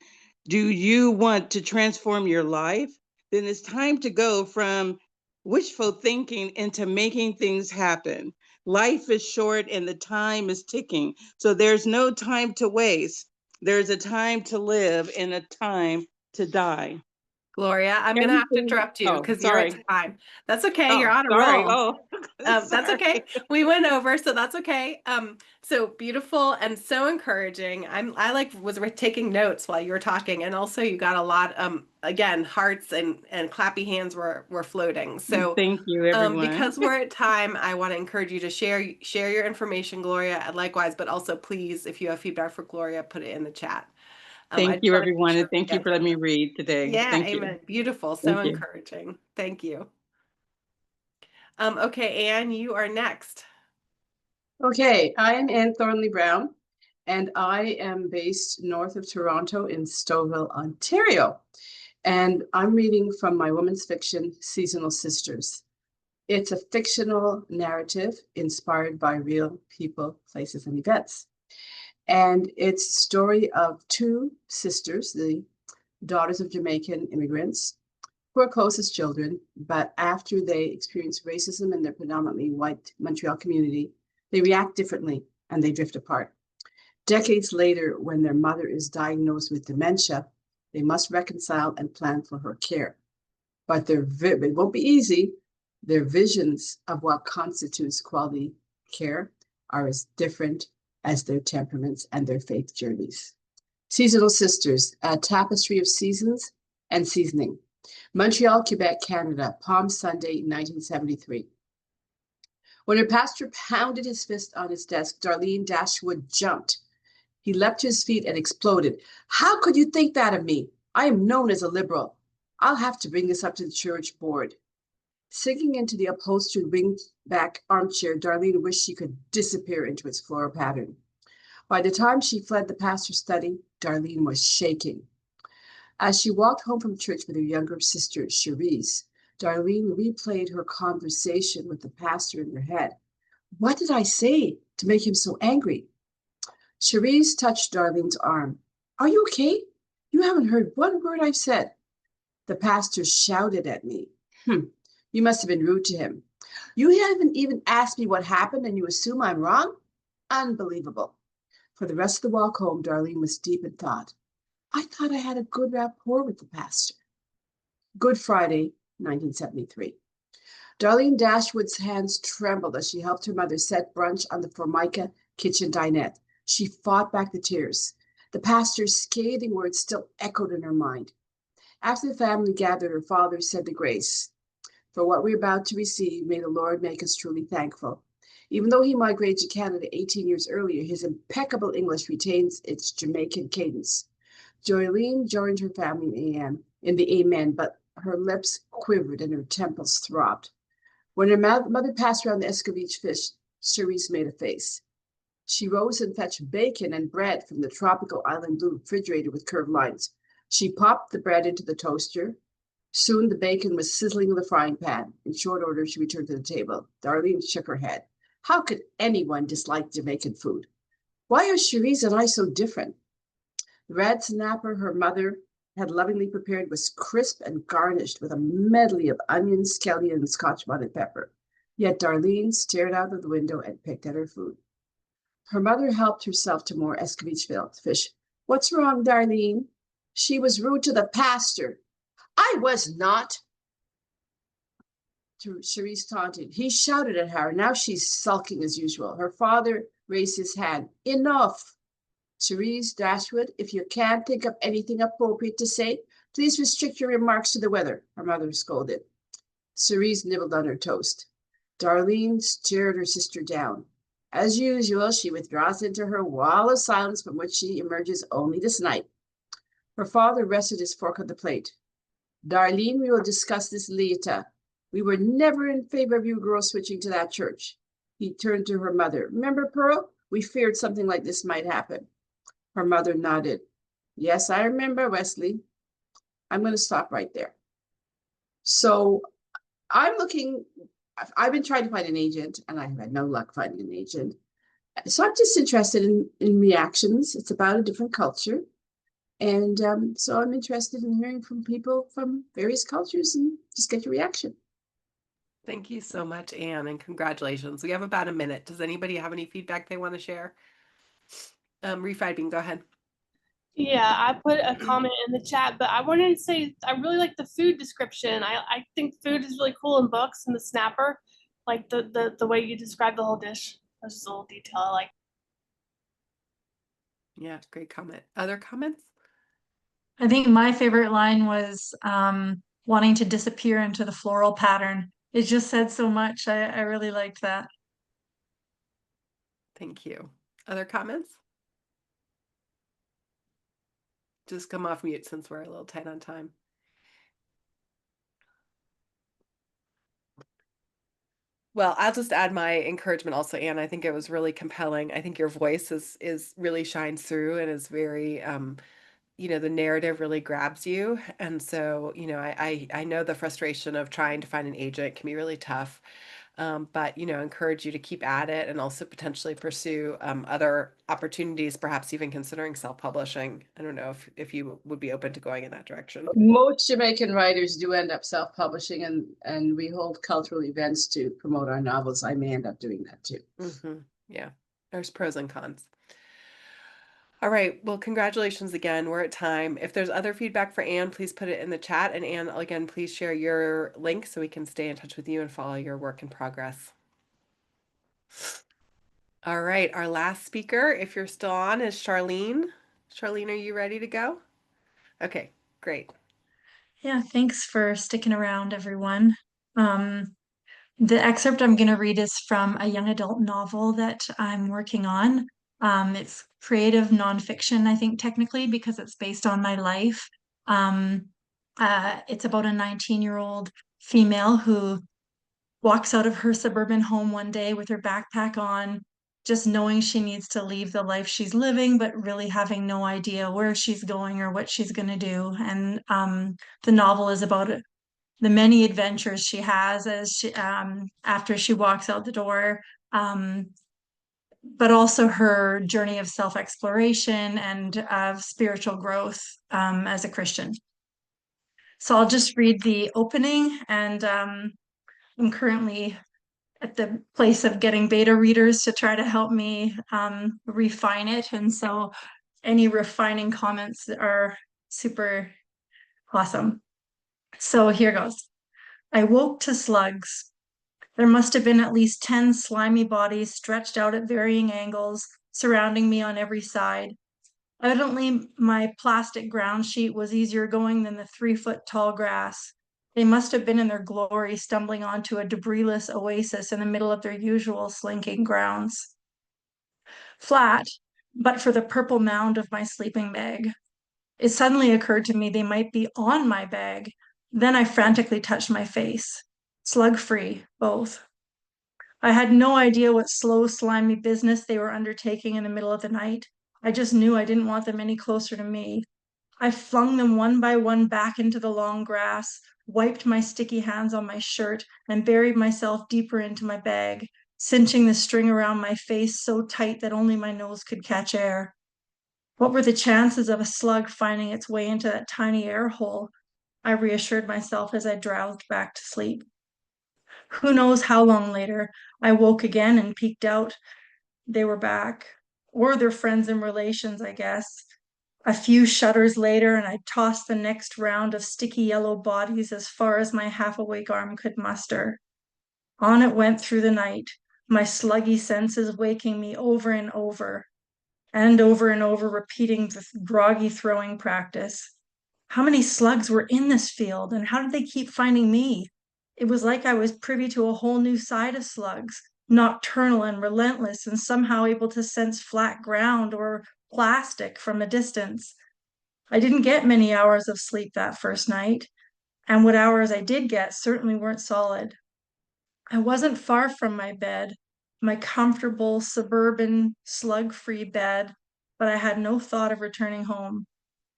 Do you want to transform your life? Then it's time to go from wishful thinking into making things happen. Life is short and the time is ticking, so there's no time to waste. There's a time to live and a time to die. Gloria, I'm going to have to interrupt you because you're at time. That's okay. You're on a roll. That's okay. We went over, so that's okay. So beautiful and so encouraging. I was taking notes while you were talking, and also you got a lot. Again, hearts and clappy hands were floating. So thank you, everyone. Because we're at time, I want to encourage you to share your information, Gloria, and likewise. But also, please, if you have feedback for Gloria, put it in the chat. Thank you, everyone, and thank you for letting me read today. Yeah, thank amen. You. Beautiful. So encouraging. Thank you. Okay, Anne, you are next. Okay, I am Anne Thornley Brown, and I am based north of Toronto in Stouffville, Ontario. And I'm reading from my women's fiction, Seasonal Sisters. It's a fictional narrative inspired by real people, places, and events. And it's a story of two sisters, the daughters of Jamaican immigrants, who are close as children, but after they experience racism in their predominantly white Montreal community, they react differently and they drift apart. Decades later, when their mother is diagnosed with dementia, they must reconcile and plan for her care. But it won't be easy. Their visions of what constitutes quality care are as different as their temperaments and their faith journeys. Seasonal Sisters, a tapestry of seasons and seasoning. Montreal, Quebec, Canada, Palm Sunday, 1973. When her pastor pounded his fist on his desk, Darlene Dashwood jumped. He leapt to his feet and exploded. How could you think that of me? I am known as a liberal. I'll have to bring this up to the church board. Sinking into the upholstered wing-back armchair, Darlene wished she could disappear into its floral pattern. By the time she fled the pastor's study, Darlene was shaking. As she walked home from church with her younger sister, Cherise, Darlene replayed her conversation with the pastor in her head. What did I say to make him so angry? Cherise touched Darlene's arm. Are you okay? You haven't heard one word I've said. The pastor shouted at me. You must have been rude to him. You haven't even asked me what happened and you assume I'm wrong? Unbelievable. For the rest of the walk home, Darlene was deep in thought. I thought I had a good rapport with the pastor. Good Friday, 1973. Darlene Dashwood's hands trembled as she helped her mother set brunch on the Formica kitchen dinette. She fought back the tears. The pastor's scathing words still echoed in her mind. After the family gathered, her father said the grace. For what we're about to receive, may the Lord make us truly thankful. Even though he migrated to Canada 18 years earlier, his impeccable English retains its Jamaican cadence. Darlene joined her family in the amen, but her lips quivered and her temples throbbed. When her mother passed around the escovitch fish, Cherise made a face. She rose and fetched bacon and bread from the tropical island blue refrigerator with curved lines. She popped the bread into the toaster. Soon the bacon was sizzling in the frying pan. In short order, she returned to the table. Darlene shook her head. How could anyone dislike Jamaican food? Why are Cherise and I so different? The red snapper her mother had lovingly prepared was crisp and garnished with a medley of onions, scallion, and Scotch bonnet pepper. Yet Darlene stared out of the window and picked at her food. Her mother helped herself to more escovitch fish. What's wrong, Darlene? She was rude to the pastor. I was not. Cherise taunted. He shouted at her. Now she's sulking as usual. Her father raised his hand. Enough. Cherise Dashwood, if you can't think of anything appropriate to say, please restrict your remarks to the weather, her mother scolded. Cherise nibbled on her toast. Darlene stared her sister down. As usual, she withdraws into her wall of silence from which she emerges only to snipe. Her father rested his fork on the plate. Darlene, we will discuss this later. We were never in favor of you girls switching to that church. He turned to her mother. Remember, Pearl? We feared something like this might happen. Her mother nodded. Yes, I remember, Wesley. I'm going to stop right there. So I've been trying to find an agent, and I've had no luck finding an agent. So I'm just interested in reactions. It's about a different culture. And so I'm interested in hearing from people from various cultures and just get your reaction. Thank you so much, Anne, and congratulations. We have about a minute. Does anybody have any feedback they want to share? Refibing, go ahead. Yeah, I put a comment in the chat, but I wanted to say I really like the food description. I think food is really cool in books, and the snapper, like the way you describe the whole dish. That's just a little detail I like. Yeah, great comment. Other comments? I think my favorite line was wanting to disappear into the floral pattern. It just said so much. I really liked that. Thank you. Other comments? Just come off mute since we're a little tight on time. Well, I'll just add my encouragement also, Anne. I think it was really compelling. I think your voice is really shines through and is very the narrative really grabs you. And so, I know the frustration of trying to find an agent can be really tough. But encourage you to keep at it and also potentially pursue other opportunities, perhaps even considering self-publishing. I don't know if you would be open to going in that direction. Most Jamaican writers do end up self-publishing, and we hold cultural events to promote our novels. I may end up doing that too. Mm-hmm. Yeah, there's pros and cons. All right. Well, congratulations again. We're at time. If there's other feedback for Anne, please put it in the chat. And Anne, again, please share your link so we can stay in touch with you and follow your work in progress. All right. Our last speaker, if you're still on, is Charlene. Charlene, are you ready to go? Okay, great. Yeah, thanks for sticking around, everyone. The excerpt I'm going to read is from a young adult novel that I'm working on. It's creative nonfiction, I think, technically, because it's based on my life. It's about a 19-year-old female who walks out of her suburban home one day with her backpack on, just knowing she needs to leave the life she's living, but really having no idea where she's going or what she's going to do. And the novel is about the many adventures she has as she after she walks out the door, but also her journey of self-exploration and of spiritual growth as a Christian. So I'll just read the opening, and I'm currently at the place of getting beta readers to try to help me refine it. And so any refining comments are super awesome. So here goes. I woke to slugs. There must have been at least 10 slimy bodies stretched out at varying angles, surrounding me on every side. Evidently, my plastic ground sheet was easier going than the 3-foot tall grass. They must have been in their glory, stumbling onto a debris-less oasis in the middle of their usual slinking grounds. Flat, but for the purple mound of my sleeping bag. It suddenly occurred to me they might be on my bag. Then I frantically touched my face. Slug-free, both. I had no idea what slow, slimy business they were undertaking in the middle of the night. I just knew I didn't want them any closer to me. I flung them one by one back into the long grass, wiped my sticky hands on my shirt, and buried myself deeper into my bag, cinching the string around my face so tight that only my nose could catch air. What were the chances of a slug finding its way into that tiny air hole? I reassured myself as I drowsed back to sleep. Who knows how long later, I woke again and peeked out. They were back, or their friends and relations, I guess. A few shudders later, and I tossed the next round of sticky yellow bodies as far as my half-awake arm could muster. On it went through the night, my sluggy senses waking me over and over, repeating the groggy throwing practice. How many slugs were in this field, and how did they keep finding me? It was like I was privy to a whole new side of slugs, nocturnal and relentless, and somehow able to sense flat ground or plastic from a distance. I didn't get many hours of sleep that first night, and what hours I did get certainly weren't solid. I wasn't far from my bed, my comfortable suburban slug-free bed, but I had no thought of returning home.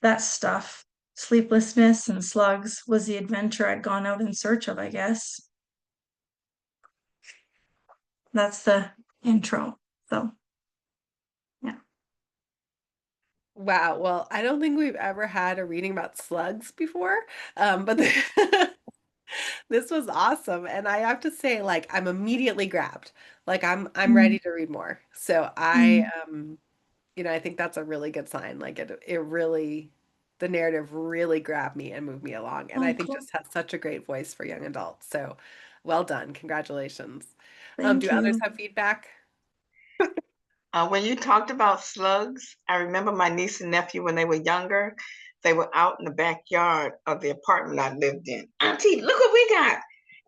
That stuff, sleeplessness and slugs, was the adventure I'd gone out in search of, I guess. That's the intro. So, yeah. Wow. Well, I don't think we've ever had a reading about slugs before, but this was awesome. And I have to say, like, I'm immediately grabbed. Like, I'm ready to read more. So I think that's a really good sign. Like it really, the narrative really grabbed me and moved me along. And I think cool. just has such a great voice for young adults. So well done. Congratulations. Thank Do others you. have feedback? When you talked about slugs, I remember my niece and nephew when they were younger. They were out in the backyard of the apartment I lived in. Auntie, look what we got.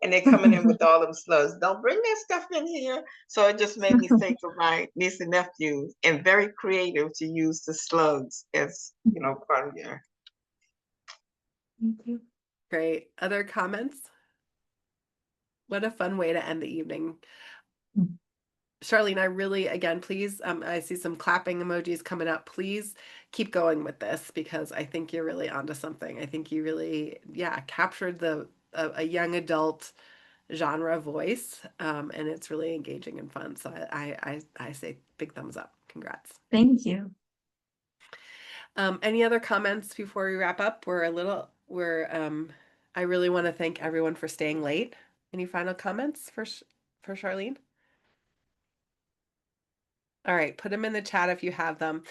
And they're coming in with all them slugs. Don't bring that stuff in here. So it just made me think of my niece and nephews, and very creative to use the slugs as, part of your. Thank you. Great. Other comments? What a fun way to end the evening. Charlene, I really, again, please, I see some clapping emojis coming up. Please keep going with this, because I think you're really onto something. I think you really, captured a young adult genre voice, and it's really engaging and fun. So I say big thumbs up. Congrats. Thank you. Any other comments before we wrap up? I really want to thank everyone for staying late. Any final comments for Charlene? All right, put them in the chat if you have them.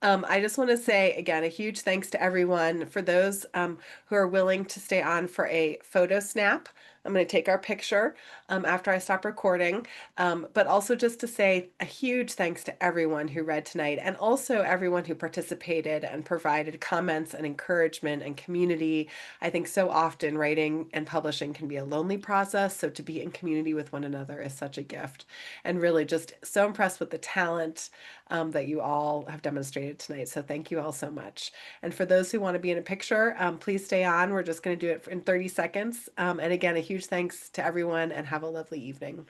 I just want to say, again, a huge thanks to everyone. For those who are willing to stay on for a photo snap, I'm going to take our picture after I stop recording. But also just to say a huge thanks to everyone who read tonight, and also everyone who participated and provided comments and encouragement and community. I think so often writing and publishing can be a lonely process, so to be in community with one another is such a gift. And really just so impressed with the talent that you all have demonstrated tonight. So thank you all so much. And for those who want to be in a picture, please stay on. We're just going to do it in 30 seconds. And again, a huge huge thanks to everyone and have a lovely evening.